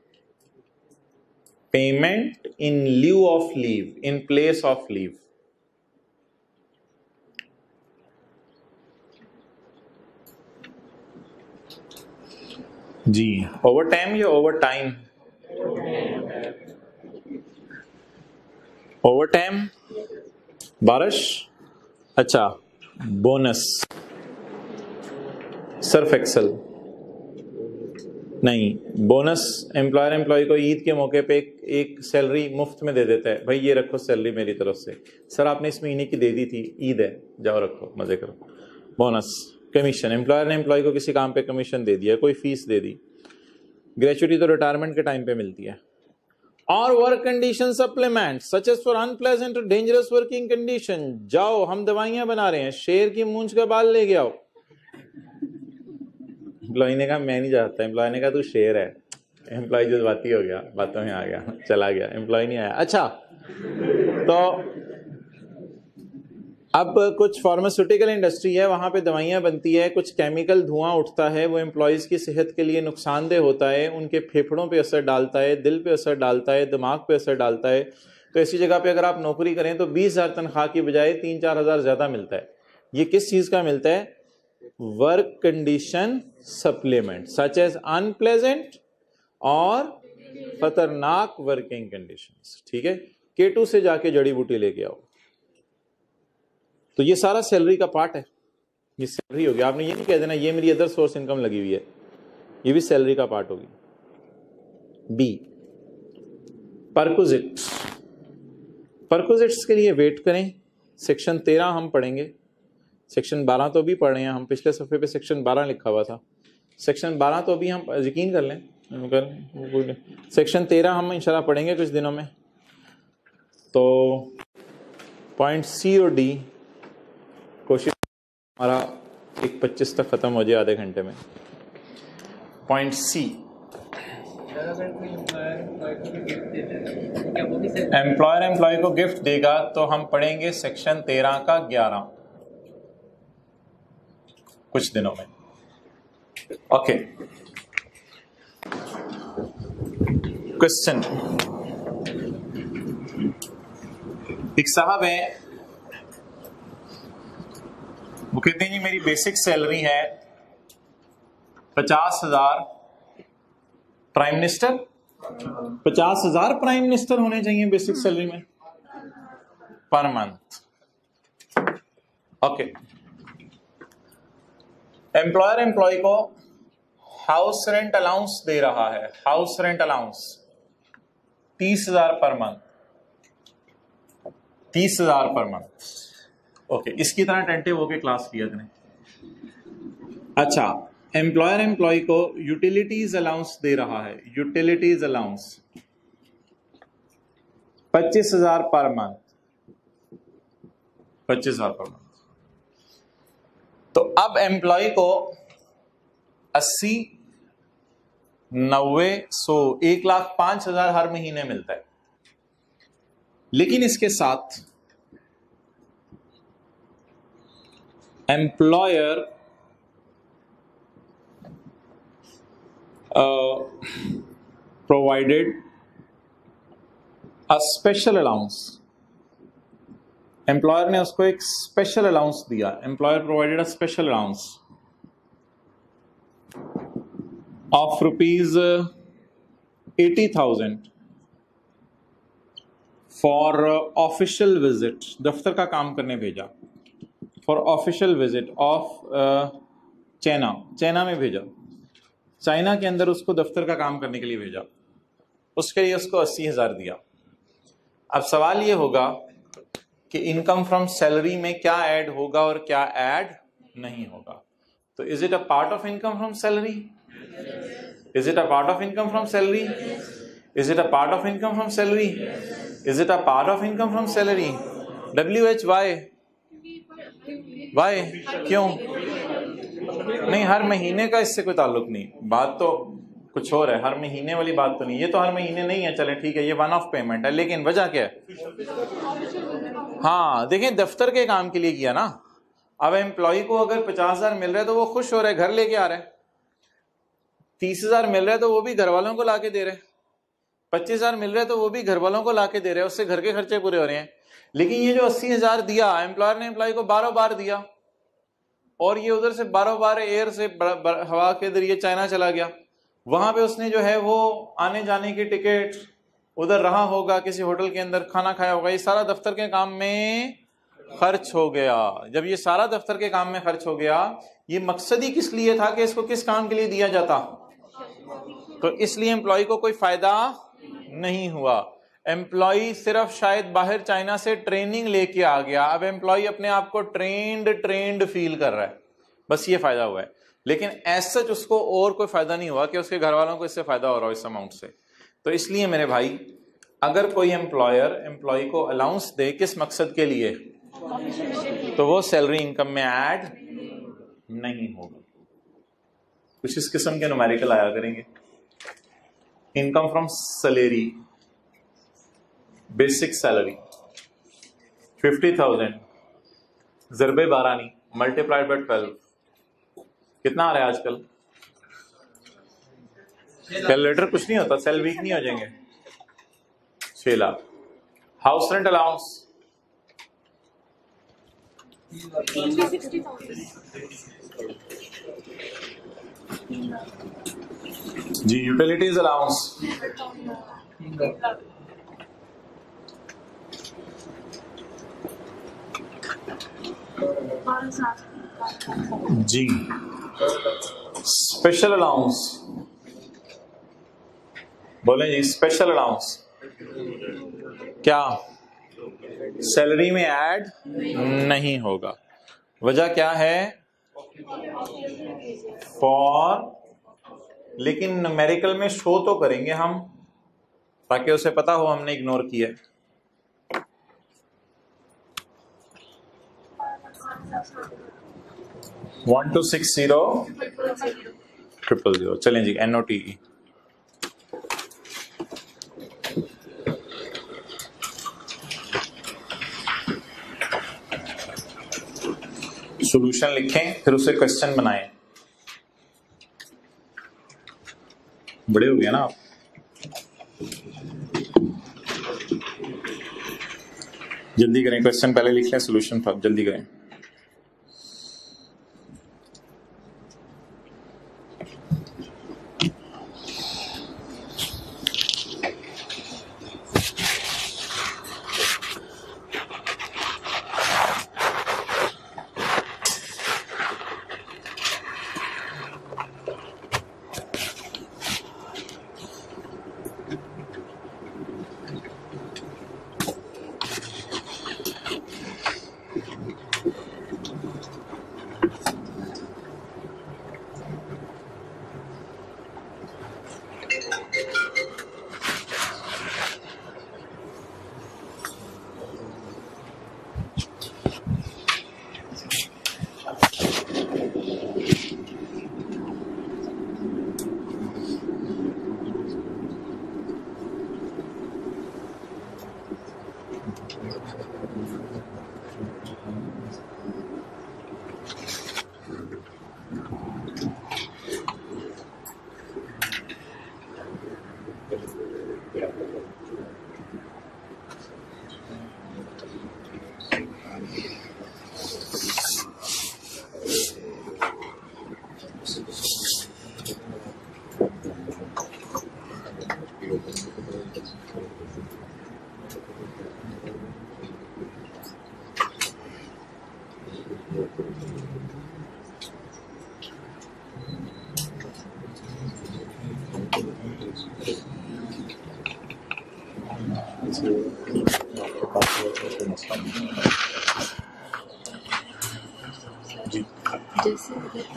Payment in lieu of leave, in place of leave. जी, ओवर टाइम या ओवर टाइम? Overtime. बारिश, अच्छा, बोनस, सर्फ एक्सल नहीं। बोनस एम्प्लॉयर एम्प्लॉय को ईद के मौके पे एक सैलरी मुफ्त में दे देता है, भाई ये रखो सैलरी मेरी तरफ से, सर आपने इस महीने की दे दी थी, ईद है, जाओ रखो मजे करो। बोनस। कमीशन, एम्प्लॉयर ने एम्प्लॉय को किसी काम पे कमीशन दे दिया, कोई फीस दे दी। ग्रेचुटी तो रिटायरमेंट के टाइम पे मिलती है। और work condition supplement such as for unpleasant or dangerous working condition, जाओ हम दवाइयां बना रहे हैं, शेर की मूंछ का बाल लेके आओ। एम्प्लॉय ने कहा मैं नहीं जाता, एम्प्लॉय ने कहा तू शेर है। एम्प्लॉय जज्बाती हो गया, बातों में आ गया, चला गया, एम्प्लॉय नहीं आया। अच्छा, तो अब कुछ फार्मास्यूटिकल इंडस्ट्री है, वहां पे दवाइयां बनती है, कुछ केमिकल धुआं उठता है, वो एम्प्लॉयज की सेहत के लिए नुकसानदेह होता है, उनके फेफड़ों पे असर डालता है, दिल पे असर डालता है, दिमाग पे असर डालता है। तो ऐसी जगह पे अगर आप नौकरी करें तो 20,000 तनख्वाह की बजाय 3-4 हज़ार ज्यादा मिलता है। ये किस चीज का मिलता है? Work condition supplement such as unpleasant और खतरनाक वर्किंग कंडीशंस। ठीक है, K2 से जाके जड़ी बूटी लेके आओ। तो ये सारा सैलरी का पार्ट है, ये सैलरी होगी। आपने ये नहीं कह देना ये मेरी अदर सोर्स इनकम लगी हुई है, ये भी सैलरी का पार्ट होगी। B, perquisites. परक्विजिट्स के लिए वेट करें, सेक्शन 13 हम पढ़ेंगे, सेक्शन 12 तो भी पढ़ रहे हैं हम, पिछले सफ़े पे सेक्शन 12 लिखा हुआ था, सेक्शन 12 तो अभी हम यकीन कर लें, सेक्शन 13 हम इंशाल्लाह पढ़ेंगे कुछ दिनों में। तो पॉइंट सी और डी कोशिश हमारा 1:25 तक ख़त्म हो जाए, आधे घंटे में। पॉइंट सी, एम्प्लॉयर एम्प्लॉय को गिफ्ट देगा, तो हम पढ़ेंगे सेक्शन 13 का 11 कुछ दिनों में। Okay, question. एक साहब है, वो कहते हैं जी मेरी बेसिक सैलरी है 50,000, प्राइम मिनिस्टर 50,000 प्राइम मिनिस्टर होने चाहिए बेसिक सैलरी में per month. Okay, employer employee को हाउस रेंट अलाउंस दे रहा है, house rent allowance 30,000 per month, 30,000 पर मंथ। ओके, इसकी तरह अटेंटिव होके क्लास किया करें। अच्छा, एम्प्लॉयर एम्प्लॉय को यूटिलिटीज अलाउंस दे रहा है, utilities allowance 25,000 per month. 25,000 per month. तो अब एम्प्लॉय को 80, 90, 100, 1,05,000 हर महीने मिलता है। लेकिन इसके साथ employer provided a special allowance। Employer ने उसको एक स्पेशल अलाउंस दिया। Employer provided a special allowance of ₹80,000 for official visit. दफ्तर का काम करने भेजा, for official visit of China में भेजा। चाइना के अंदर उसको दफ्तर का काम करने के लिए भेजा, उसके लिए उसको 80,000 दिया। अब सवाल ये होगा कि इनकम फ्रॉम सैलरी में क्या ऐड होगा और क्या ऐड नहीं होगा। तो is it a part of income from salary? Is it a part of income from salary? Is it a part of income from salary? Is it a part of income from salary? WH why? क्यों नहीं? हर महीने का इससे कोई ताल्लुक नहीं, बात तो कुछ और है। हर महीने वाली बात तो नहीं, ये तो हर महीने नहीं है। चले ठीक है, ये वन ऑफ पेमेंट है, लेकिन वजह क्या है? हाँ देखें, दफ्तर के काम के लिए किया ना। अब एम्प्लॉय को अगर 50,000 मिल रहा है तो वो खुश हो रहा है, घर लेके आ रहा है। 30,000 मिल रहा है तो वो भी घर वालों को लाके दे रहे हैं। 25,000 मिल रहा है तो वो भी घर वालों को लाके दे रहे हैं, उससे घर के खर्चे पूरे हो रहे हैं। लेकिन ये जो 80,000 दिया एम्प्लॉयर ने एम्प्लॉय को 12 बार दिया, और ये उधर से 12 बार एयर से हवा के जरिए चाइना चला गया। वहां पे उसने जो है वो आने जाने की टिकट, उधर रहा होगा, किसी होटल के अंदर खाना खाया होगा, ये सारा दफ्तर के काम में खर्च हो गया। जब ये सारा दफ्तर के काम में खर्च हो गया, ये मकसद ही किस लिए था कि इसको किस काम के लिए दिया जाता? तो इसलिए एम्प्लॉय को कोई फायदा नहीं हुआ। एम्प्लॉय सिर्फ शायद बाहर चाइना से ट्रेनिंग लेके आ गया, अब एम्प्लॉय अपने आप को ट्रेंड फील कर रहा है, बस ये फायदा हुआ है। लेकिन एज सच उसको और कोई फायदा नहीं हुआ कि उसके घर वालों को इससे फायदा हो रहा हो इस अमाउंट से। तो इसलिए मेरे भाई, अगर कोई एम्प्लॉयर एम्प्लॉय को अलाउंस दे किस मकसद के लिए, तो वो सैलरी इनकम में ऐड नहीं होगा। कुछ इस किस्म के न्यूमेरिकल आया करेंगे। Income from salary, basic salary 50,000 ज़रबे 12 multiplied by 12 कितना आ रहा है आजकल? कैलकुलेटर कुछ नहीं होता, सेल वीक नहीं हो जाएंगे। 6 लाख। हाउस रेंट अलाउंस जी, यूटिलिटीज अलाउंस जी, स्पेशल अलाउंस बोले जी, स्पेशल अलाउंस क्या सैलरी में ऐड नहीं होगा। वजह क्या है? फॉर, लेकिन न्यूमेरिकल में शो तो करेंगे हम ताकि उसे पता हो हमने इग्नोर किया। वन 12600000। चलें जी, NOTE सॉल्यूशन लिखें, फिर उसे क्वेश्चन बनाएं। बड़े हो गए ना आप। जल्दी करें, क्वेश्चन पहले लिख लें, सॉल्यूशन जल्दी करें।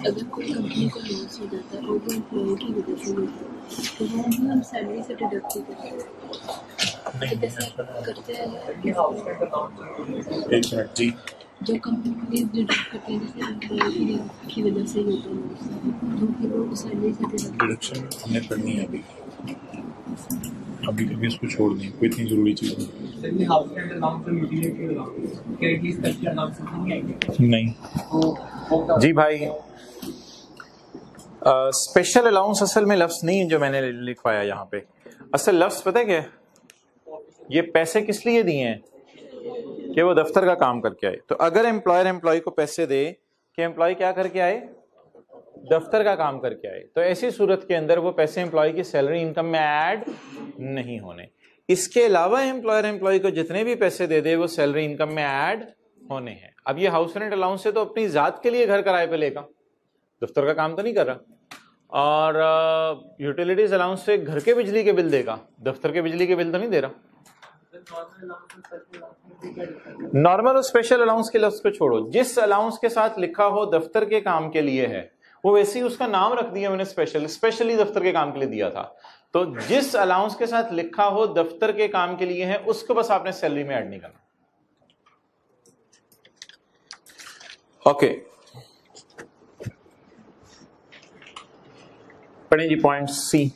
अगर कोई कंपनी को लॉस हो जाता है और वो एम्प्लॉय की वजह से होता है तो वो भी हम सैलरी से डिडक्ट ही करते हैं, तो जैसे करते हैं
एक मिनट जी,
जो कंपनी डिडक्ट करते हैं जैसे एम्प्लॉय की वजह से ही होता है लॉस, तो फिर वो सैलरी से डिडक्ट
डिडक्शन हमने करनी है अभी अभी अभी इसको छोड़ दें, कोई इतनी जरूरी चीज नहीं। जी भाई, स्पेशल अलाउंस असल में लफ्ज नहीं है जो मैंने लिखवाया यहाँ पे। असल लफ्ज पता है क्या, ये पैसे किस लिए दिए हैं कि वो दफ्तर का काम करके आए। तो अगर एम्प्लॉयर एम्प्लॉय को पैसे दे कि एम्प्लॉय क्या करके आए, दफ्तर का काम करके आए, तो ऐसी सूरत के अंदर वो पैसे एम्प्लॉय की सैलरी इनकम में ऐड नहीं होने। इसके अलावा एम्प्लॉयर एम्प्लॉय को जितने भी पैसे दे दे वो सैलरी इनकम में ऐड होने हैं। अब ये हाउस रेंट अलाउंस से तो अपनी जात के लिए घर किराए पे लेगा, दफ्तर का काम तो नहीं कर रहा। और यूटिलिटीज अलाउंस से घर के बिजली के बिल देगा, दफ्तर के बिजली के बिल तो नहीं दे रहा। नॉर्मल और स्पेशल अलाउंस के लफ्ज को छोड़ो, जिस अलाउंस के साथ लिखा हो दफ्तर के काम के लिए है वो वैसे ही उसका नाम रख दिया मैंने स्पेशल, स्पेशली दफ्तर के काम के लिए दिया था। तो जिस अलाउंस के साथ लिखा हो दफ्तर के काम के लिए है उसको बस आपने सैलरी में ऐड नहीं करना। ओके, पढ़ें जी point C.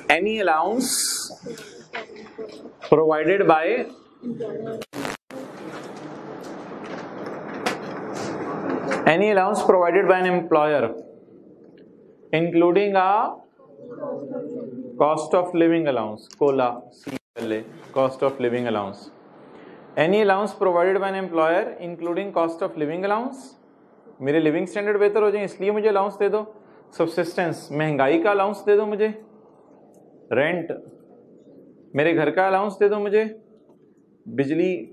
Any allowance provided by an employer including a cost of living allowance, COLA, cost of living allowance. Any allowance provided by an employer including cost of living allowance, मेरे living standard बेहतर हो जाए इसलिए मुझे allowance दे दो। Subsistence, महंगाई का allowance दे दो मुझे। रेंट, मेरे घर का अलाउंस दे दो मुझे। बिजली,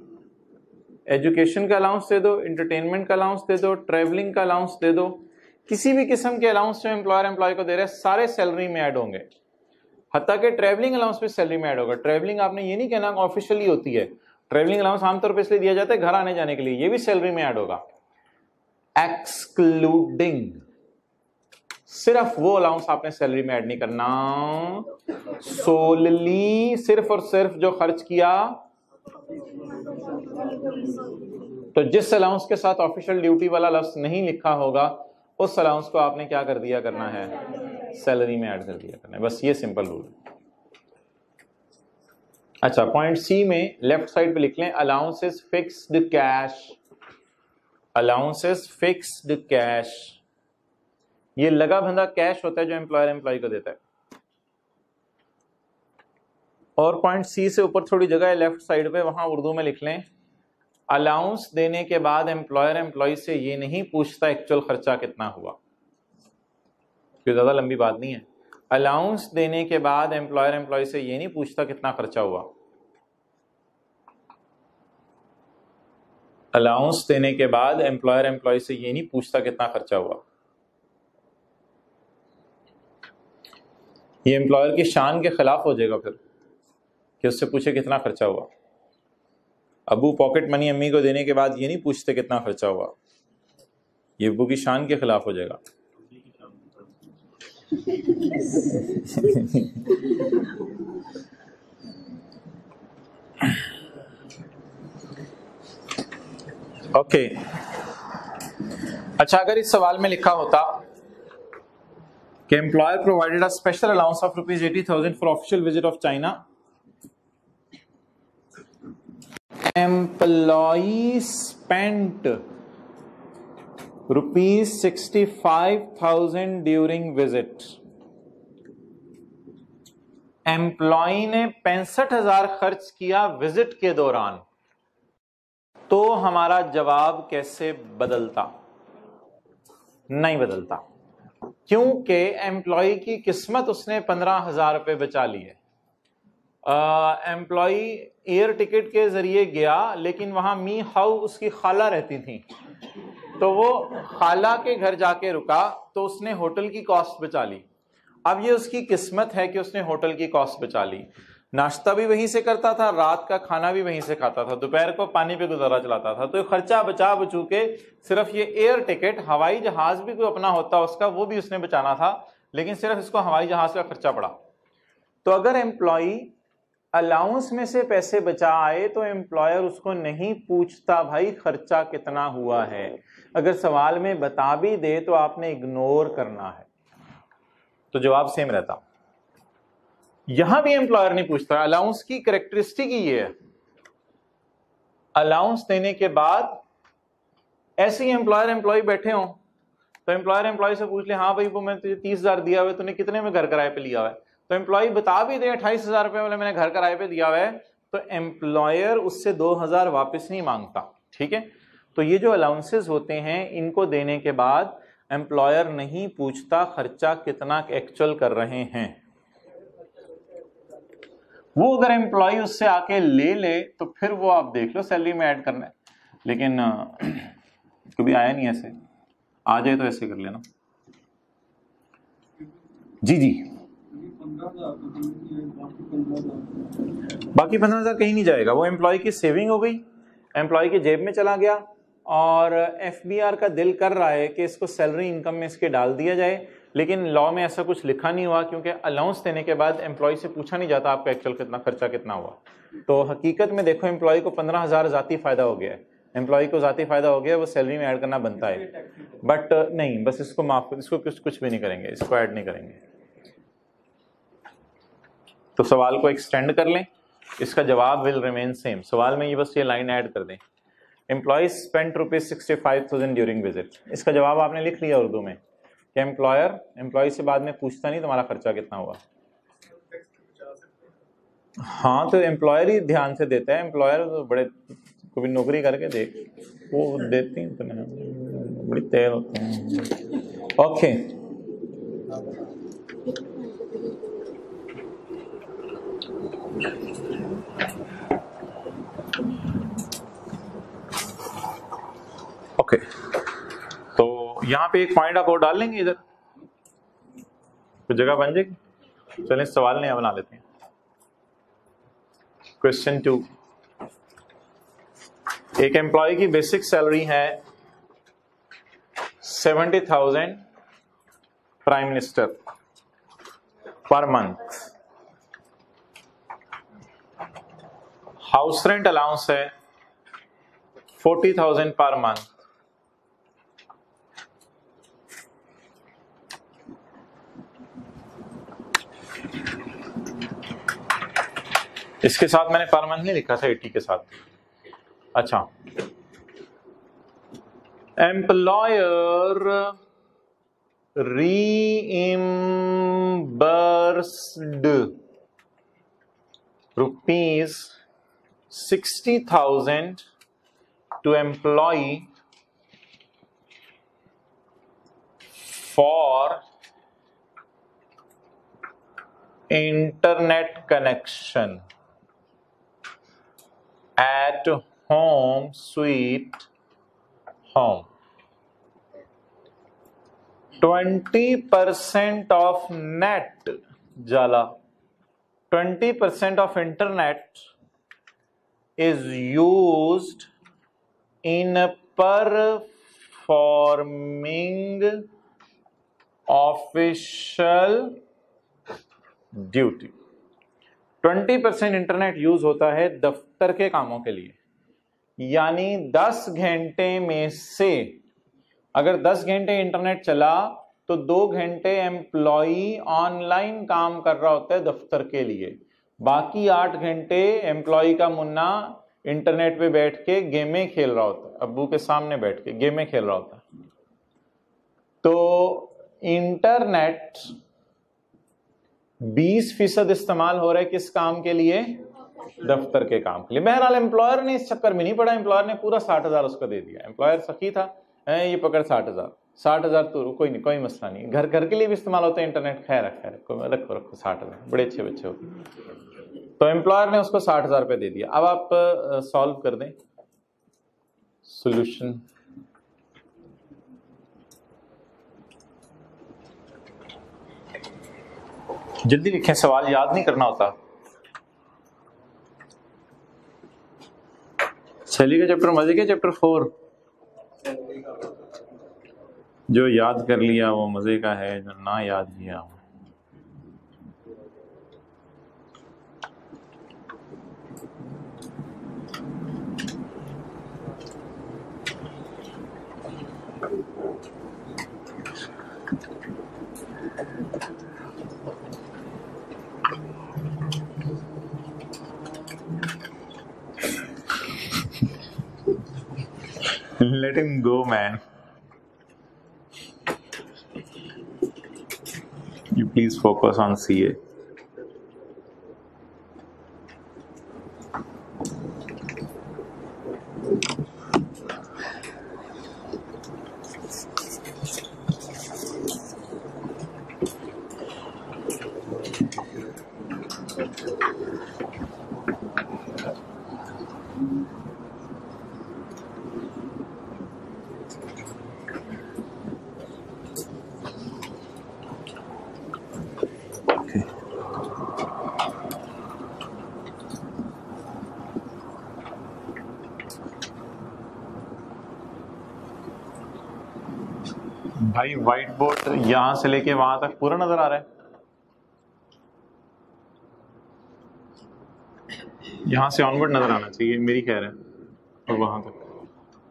एजुकेशन का अलाउंस दे दो, एंटरटेनमेंट का अलाउंस दे दो, ट्रैवलिंग का अलाउंस दे दो। किसी भी किस्म के अलाउंस जो एम्प्लॉयर एम्प्लॉय को दे रहे हैं सारे सैलरी में ऐड होंगे, हत्ता कि ट्रैवलिंग अलाउंस भी सैलरी में ऐड होगा। ट्रैवलिंग आपने ये नहीं कहना ऑफिशियली होती है, ट्रैवलिंग अलाउंस आमतौर पर इसलिए दिया जाता है घर आने जाने के लिए, ये भी सैलरी में ऐड होगा। एक्सक्लूडिंग, सिर्फ वो अलाउंस आपने सैलरी में ऐड नहीं करना, सोलली सिर्फ और सिर्फ जो खर्च किया। तो जिस अलाउंस के साथ ऑफिशियल ड्यूटी वाला लफ्ज नहीं लिखा होगा उस अलाउंस को आपने क्या कर दिया करना है, सैलरी में ऐड कर दिया करना है। बस ये सिंपल रूल है। अच्छा, पॉइंट सी में लेफ्ट साइड पे लिख लें allowances fixed cash. Allowances fixed cash, ये लगा बंधा कैश होता है जो एम्प्लॉयर एम्प्लॉय को देता है। और पॉइंट सी से ऊपर थोड़ी जगह है लेफ्ट साइड पे, वहां उर्दू में लिख लें अलाउंस देने के बाद एम्प्लॉयर एम्प्लॉय से ये नहीं पूछता एक्चुअल खर्चा कितना हुआ, क्योंकि ज्यादा लंबी बात नहीं है। अलाउंस देने के बाद एम्प्लॉयर एम्प्लॉय से ये नहीं पूछता कितना खर्चा हुआ। अलाउंस देने के बाद एम्प्लॉयर एम्प्लॉय से ये नहीं पूछता कितना खर्चा हुआ। ये एम्प्लॉयर की शान के खिलाफ हो जाएगा फिर कि उससे पूछे कितना खर्चा हुआ। अबू पॉकेट मनी अम्मी को देने के बाद ये नहीं पूछते कितना खर्चा हुआ, ये अबू की शान के खिलाफ हो जाएगा। ओके, अच्छा अगर इस सवाल में लिखा होता कि employer provided a special allowance of ₹80,000 for official visit of China, employee spent ₹65,000 during visit. Employee ने 65,000 खर्च किया विजिट के दौरान, तो हमारा जवाब कैसे बदलता? नहीं बदलता, क्योंकि एम्प्लॉय की किस्मत उसने 15,000 रुपए बचा लिए। एम्प्लॉय एयर टिकट के जरिए गया लेकिन वहां मी हाउ उसकी खाला रहती थी, तो वो खाला के घर जाके रुका तो उसने होटल की कॉस्ट बचा ली। अब ये उसकी किस्मत है कि उसने होटल की कॉस्ट बचा ली। नाश्ता भी वहीं से करता था, रात का खाना भी वहीं से खाता था, दोपहर को पानी पे गुजारा चलाता था। तो खर्चा बचा बचू के सिर्फ ये एयर टिकट, हवाई जहाज भी कोई अपना होता उसका वो भी उसने बचाना था, लेकिन सिर्फ इसको हवाई जहाज का खर्चा पड़ा। तो अगर एम्प्लॉई अलाउंस में से पैसे बचा आए तो एम्प्लॉयर उसको नहीं पूछता भाई खर्चा कितना हुआ है। अगर सवाल में बता भी दे तो आपने इग्नोर करना है, तो जवाब सेम रहता। यहां भी एम्प्लॉयर नहीं पूछता। अलाउंस की कैरेक्टरिस्टिक ही ये है, अलाउंस देने के बाद ऐसे ही एम्प्लॉयर एम्प्लॉय बैठे हो तो एम्प्लॉयर एम्प्लॉय से पूछ ले, हाँ भाई वो मैंने तुझे 30,000 दिया हुआ है, तूने कितने में घर किराए पे लिया हुआ है? तो एम्प्लॉय बता भी दे 28,000 रुपए वाले मैंने घर किराए पे दिया हुआ है, तो एम्प्लॉयर उससे 2,000 वापस नहीं मांगता। ठीक है, तो ये जो अलाउंसेस होते हैं इनको देने के बाद एम्प्लॉयर नहीं पूछता खर्चा कितना एक्चुअल कर रहे हैं। वो अगर एम्प्लॉय उससे आके ले ले तो फिर वो आप देख लो सैलरी में ऐड करना है, लेकिन कभी आया नहीं ऐसे, आ जाए तो ऐसे कर लेना। जी जी, बाकी 15,000 कहीं नहीं जाएगा, वो एम्प्लॉय की सेविंग हो गई, एम्प्लॉय की जेब में चला गया, और एफबीआर का दिल कर रहा है कि इसको सैलरी इनकम में इसके डाल दिया जाए, लेकिन लॉ में ऐसा कुछ लिखा नहीं हुआ, क्योंकि अलाउंस देने के बाद एम्प्लॉय से पूछा नहीं जाता आपका एक्चुअल कितना खर्चा कितना हुआ। तो हकीकत में देखो एम्प्लॉय को 15,000 जाती फायदा हो गया है, एम्प्लॉय को जाती फायदा हो गया, वो सैलरी में ऐड करना बनता है, बट नहीं, बस इसको माफ, इसको कुछ भी नहीं करेंगे, इसको ऐड नहीं करेंगे। तो सवाल को एक्सटेंड कर लें, इसका जवाब विल रिमेन सेम। सवाल में ये बस ये लाइन ऐड कर दें, एम्प्लॉय स्पेंट ₹65,000 ड्यूरिंग विजिट। इसका जवाब आपने लिख लिया उर्दू में कि एम्प्लॉयर एम्प्लॉय से बाद में पूछता नहीं तुम्हारा खर्चा कितना हुआ। हाँ, तो एम्प्लॉयर ही ध्यान से देता है, एम्प्लॉयर तो बड़े कभी नौकरी करके देख, वो देती हैं तो नहीं, बड़ी तेज होते हैं। ओके, ओके, तो यहाँ पे एक पॉइंट आप और डाल लेंगे, इधर कुछ जगह बन जाएगी। चलिए सवाल नया बना लेते हैं। क्वेश्चन 2, एक एम्प्लॉय की बेसिक सैलरी है 70,000 prime minister per month, house rent allowance है 40,000 पर मंथ, इसके साथ मैंने पर मंथ नहीं लिखा था 80 के साथ। अच्छा, employer रीइंबर्स्ड ₹60,000 to employee for internet connection at home sweet home. 20% of net jala, 20% of internet is used in performing official duty। 20% internet use होता है दफ्तर के कामों के लिए, यानी 10 घंटे में से अगर 10 घंटे इंटरनेट चला तो 2 घंटे एम्प्लॉई ऑनलाइन काम कर रहा होता है दफ्तर के लिए, बाकी 8 घंटे एम्प्लॉई का मुन्ना इंटरनेट पे बैठ के गेमें खेल रहा होता है, अब्बू के सामने बैठ के गेमें खेल रहा होता है। तो इंटरनेट 20% इस्तेमाल हो रहा है किस काम के लिए? दफ्तर के काम के लिए। बहरहाल एम्प्लॉयर ने इस चक्कर में नहीं पड़ा, एम्प्लॉयर ने पूरा 60,000 उसको दे दिया। एम्प्लॉयर सखी था, ये पकड़ 60,000 तो कोई नहीं, कोई मसला नहीं, घर के लिए भी इस्तेमाल होता है इंटरनेट, खैर रखो 60,000, बड़े अच्छे बच्चे होते। तो एम्प्लॉयर ने उसको 60,000 रुपये दे दिया। अब आप सॉल्व कर दें सॉल्यूशन। जल्दी लिखें, सवाल याद नहीं करना होता। सैलरी का चैप्टर मजे के चैप्टर 4 जो याद कर लिया वो मजे का है, जो ना याद किया let him go, man. You please focus on CA. भाई व्हाइट बोर्ड यहां से लेके वहां तक पूरा नजर आ रहा है? यहां से ऑनवर्ड नजर आना चाहिए मेरी खैर है। और वहां तक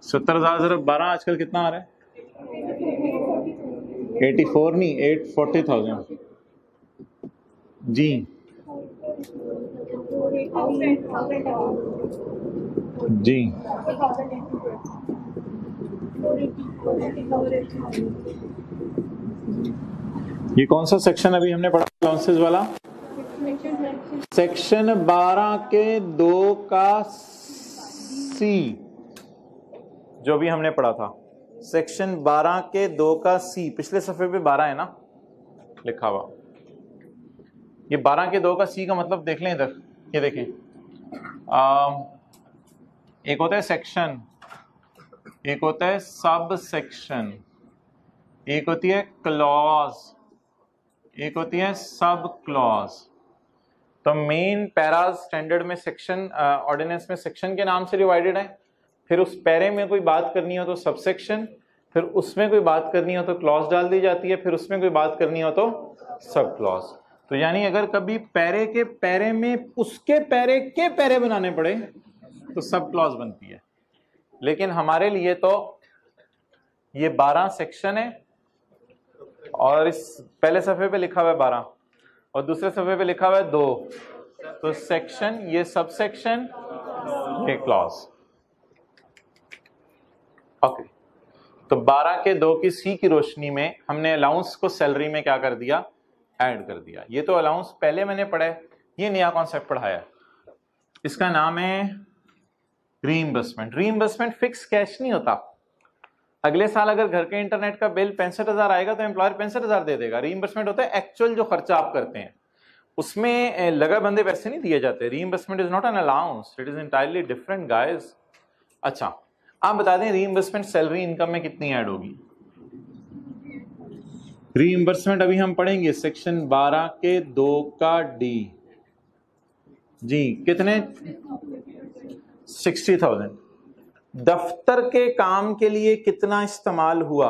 70,000 ज़रब 12 आजकल कितना आ रहा है? 84 नहीं 840,000 जी। जी ये कौन सा सेक्शन अभी हमने पढ़ा अलाउंसेस वाला? सेक्शन 12 के 2 का सी, जो भी हमने पढ़ा था सेक्शन 12 के 2 का सी। पिछले सफे पे 12 है ना लिखा हुआ। ये 12 के 2 का सी का मतलब देख लें इधर, ये देखें। एक होता है सेक्शन, एक होता है सब सेक्शन, एक होती है क्लॉज, एक होती है सब क्लॉज। तो मेन पैराज स्टैंडर्ड में सेक्शन, ऑर्डिनेंस में सेक्शन के नाम से डिवाइडेड है। फिर उस पैरे में कोई बात करनी हो तो सब सेक्शन, फिर उसमें कोई बात करनी हो तो क्लॉज डाल दी जाती है, फिर उसमें कोई बात करनी हो तो सब क्लॉज। तो यानी अगर कभी पैरे के पैरे में उसके पैरे के पैरे बनाने पड़े तो सब क्लॉज बनती है। लेकिन हमारे लिए तो ये 12 सेक्शन है और इस पहले सफे पे लिखा हुआ है 12 और दूसरे सफे पे लिखा हुआ है 2। तो सेक्शन, ये सब सेक्शन, ये क्लॉज। ओके, तो 12 के 2 की सी की रोशनी में हमने अलाउंस को सैलरी में क्या कर दिया? ऐड कर दिया। ये तो अलाउंस पहले मैंने पढ़ा है, ये नया कॉन्सेप्ट पढ़ाया। इसका नाम है रीइंबर्समेंट। रीइंबर्समेंट फिक्स कैश नहीं होता। अगले साल अगर घर के इंटरनेट का बिल 65,000 आएगा तो एम्प्लॉयर 65,000 दे देगा। रीइंबर्समेंट होता है एक्चुअल जो खर्चा आप करते हैं, उसमें लगा बंदे पैसे नहीं दिए जाते। Reimbursement is not an allowance, it is entirely different guys. अच्छा, आप बता दें रीइंबर्समेंट सैलरी इनकम में कितनी ऐड होगी? रीइंबर्समेंट अभी हम पढ़ेंगे सेक्शन 12 के 2 का डी जी। कितने? 60,000। दफ्तर के काम के लिए कितना इस्तेमाल हुआ?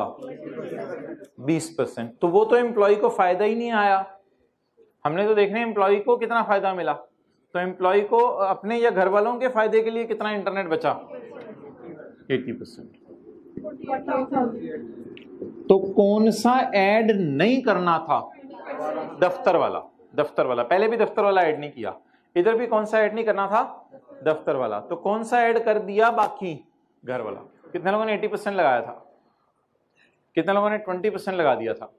20%। तो वो तो एम्प्लॉय को फायदा ही नहीं आया। हमने तो देखने एम्प्लॉय को कितना फायदा मिला। तो एम्प्लॉय को अपने या घर वालों के फायदे के लिए कितना इंटरनेट बचा? 80%। तो कौन सा ऐड नहीं करना था? दफ्तर वाला। दफ्तर वाला पहले भी दफ्तर वाला ऐड नहीं किया, इधर भी कौन सा ऐड नहीं करना था? दफ्तर वाला। तो कौन सा ऐड कर दिया? बाकी घर वाला। कितने लोगों ने 80% लगाया था? कितने लोगों ने 20% लगा दिया था?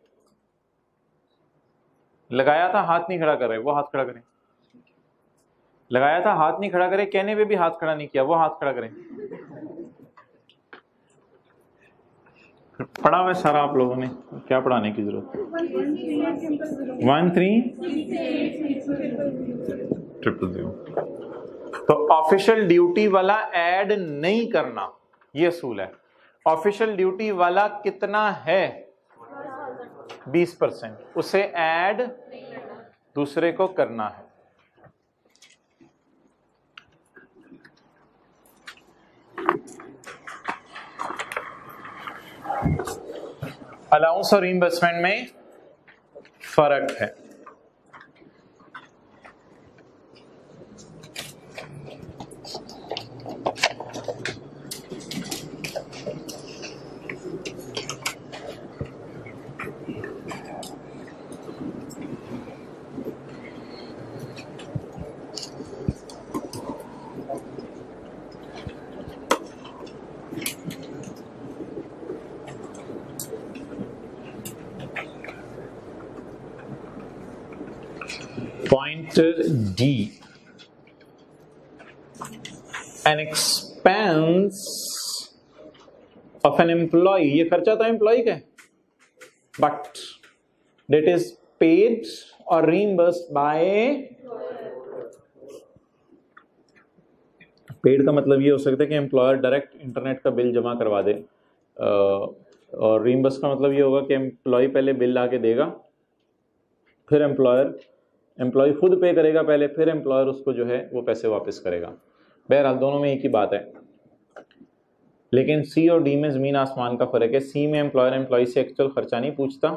लगाया था, हाथ नहीं खड़ा कर रहे, वो हाथ खड़ा करें। लगाया था, हाथ नहीं खड़ा करें, कहने पे भी हाथ खड़ा नहीं किया, वो हाथ खड़ा करें। पढ़ा हुआ सारा आप लोगों ने, क्या पढ़ाने की जरूरत? 1300 तो ऑफिशियल ड्यूटी वाला ऐड नहीं करना, ये असूल है। ऑफिशियल ड्यूटी वाला कितना है? 20%। उसे ऐड दूसरे को करना है। अलाउंस और रीइंबर्समेंट में फर्क है। Point D, an expense of an employee, ये खर्चा तो एम्प्लॉय का है, but that is paid or reimbursed by, paid का मतलब ये हो सकता है कि एम्प्लॉयर डायरेक्ट इंटरनेट का बिल जमा करवा दे, और रीइंबर्स का मतलब ये होगा कि एम्प्लॉय पहले बिल ला के देगा, फिर एम्प्लॉय खुद पे करेगा पहले, फिर एम्प्लॉयर उसको जो है वो पैसे वापस करेगा। बहरहाल दोनों में एक ही बात है, लेकिन सी और डी में ज़मीन आसमान का फ़र्क है। सी में एम्प्लॉयर एम्प्लॉय से एक्चुअल खर्चा नहीं पूछता,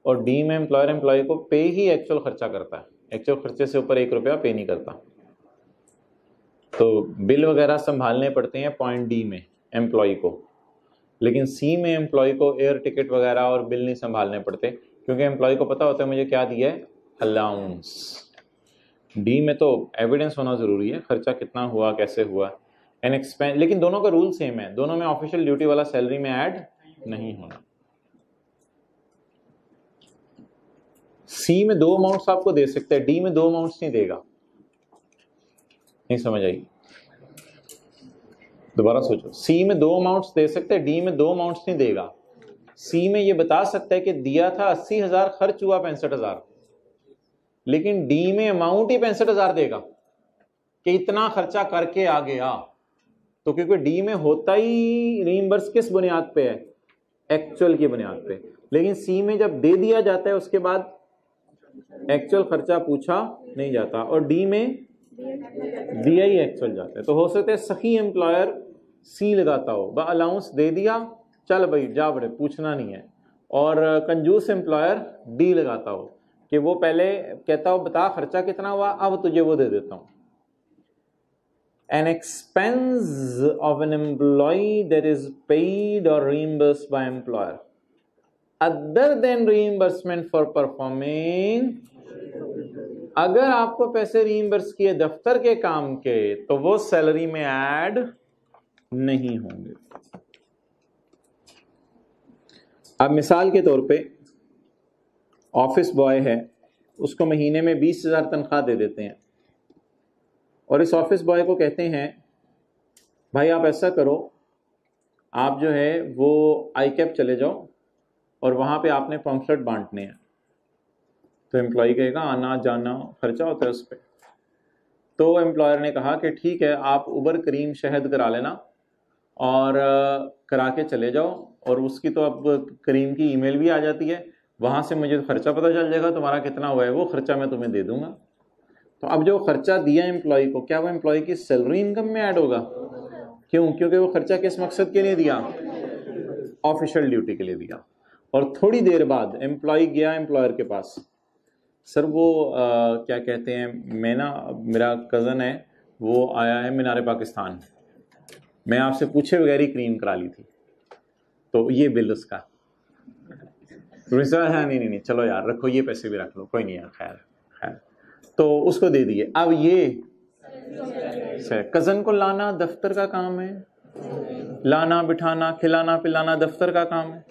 और डी में एम्प्लॉयर एम्प्लॉय को पे ही एक्चुअल खर्चा करता है, एक्चुअल खर्चे से ऊपर 1 रुपया पे नहीं करता। तो बिल वगैरह संभालने पड़ते हैं पॉइंट डी में एम्प्लॉय को, लेकिन सी में एम्प्लॉय को एयर टिकट वगैरह और बिल नहीं संभालने पड़ते, क्योंकि एम्प्लॉय को पता होता है मुझे क्या दिया है, अलाउंस। डी में तो एविडेंस होना ज़रूरी है, खर्चा कितना हुआ, कैसे हुआ, एन एक्सपेंस, लेकिन दोनों का रूल सेम है, दोनों में ऑफिशियल ड्यूटी वाला सैलरी में ऐड नहीं होना। सी में 2 अमाउंट्स आपको दे सकते हैं, डी में 2 अमाउंट्स नहीं देगा। नहीं समझ आई? दोबारा सोचो, सी में 2 अमाउंट्स दे सकते हैं, डी में 2 अमाउंट्स नहीं देगा। सी में ये बता सकता है कि दिया था 80,000, खर्च हुआ 65,000, लेकिन डी में अमाउंट ही 65,000 देगा कि इतना खर्चा करके आ गया। तो क्योंकि डी में होता ही रीइंबर्स किस बुनियाद पे है, एक्चुअल की बुनियाद पे, लेकिन सी में जब दे दिया जाता है उसके बाद एक्चुअल खर्चा पूछा नहीं जाता, और डी में दिया ही एक्चुअल जाता है। तो हो सकता है सही एम्प्लॉयर सी लगाता हो, अलाउंस दे दिया, चल भाई जा बड़े, पूछना नहीं है, और कंजूस एम्प्लॉयर डी लगाता हो कि वो पहले कहता हो बता खर्चा कितना हुआ, अब तुझे वो दे देता हूं। An expense of an employee that is paid or reimbursed by employer other than reimbursement for performing, अगर आपको पैसे रीइंबर्स किए दफ्तर के काम के तो वो सैलरी में ऐड नहीं होंगे। अब मिसाल के तौर पे ऑफिस बॉय है, उसको महीने में 20,000 तनख्वाह दे देते हैं, और इस ऑफिस बॉय को कहते हैं भाई आप ऐसा करो, आप जो है वो आई कैप चले जाओ और वहाँ पे आपने पम्फलेट बांटने हैं। तो एम्प्लॉय कहेगा आना जाना खर्चा होता है उस पर। तो एम्प्लॉयर ने कहा कि ठीक है, आप उबर करीम शहद करा लेना और करा के चले जाओ, और उसकी तो अब करीम की ईमेल भी आ जाती है, वहाँ से मुझे खर्चा पता चल जाएगा तुम्हारा कितना हुआ है, वो खर्चा मैं तुम्हें दे दूंगा। तो अब जो खर्चा दिया एम्प्लॉय को, क्या वो एम्प्लॉय की सैलरी इनकम में ऐड होगा? क्यों? क्योंकि वो खर्चा किस मकसद के लिए दिया? ऑफिशियल ड्यूटी के लिए दिया। और थोड़ी देर बाद एम्प्लॉय गया एम्प्लॉयर के पास, सर वो क्या कहते हैं, मैं ना, मेरा कज़न है वो आया है मीनार पाकिस्तान, मैं आपसे पूछे बगैर ही क्रीम करा ली थी, तो ये बिल उसका। तो हाँ नहीं चलो यार रखो, ये पैसे भी रख लो, कोई नहीं यार, खैर तो उसको दे दिए। अब ये कज़न को लाना दफ्तर का काम है, लाना बिठाना खिलाना पिलाना दफ्तर का काम है,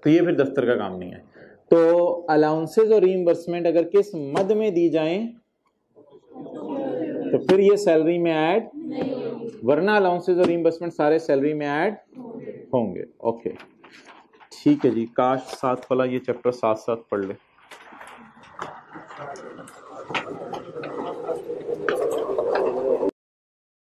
तो ये फिर दफ्तर का काम नहीं है। तो अलाउंसेज और रीइंबर्समेंट अगर किस मद में दी जाएं तो फिर ये सैलरी में ऐड, वरना अलाउंसेज और रीइंबर्समेंट सारे सैलरी में ऐड होंगे। ओके ठीक है जी, काश साथ वाला ये चैप्टर साथ साथ पढ़ ले।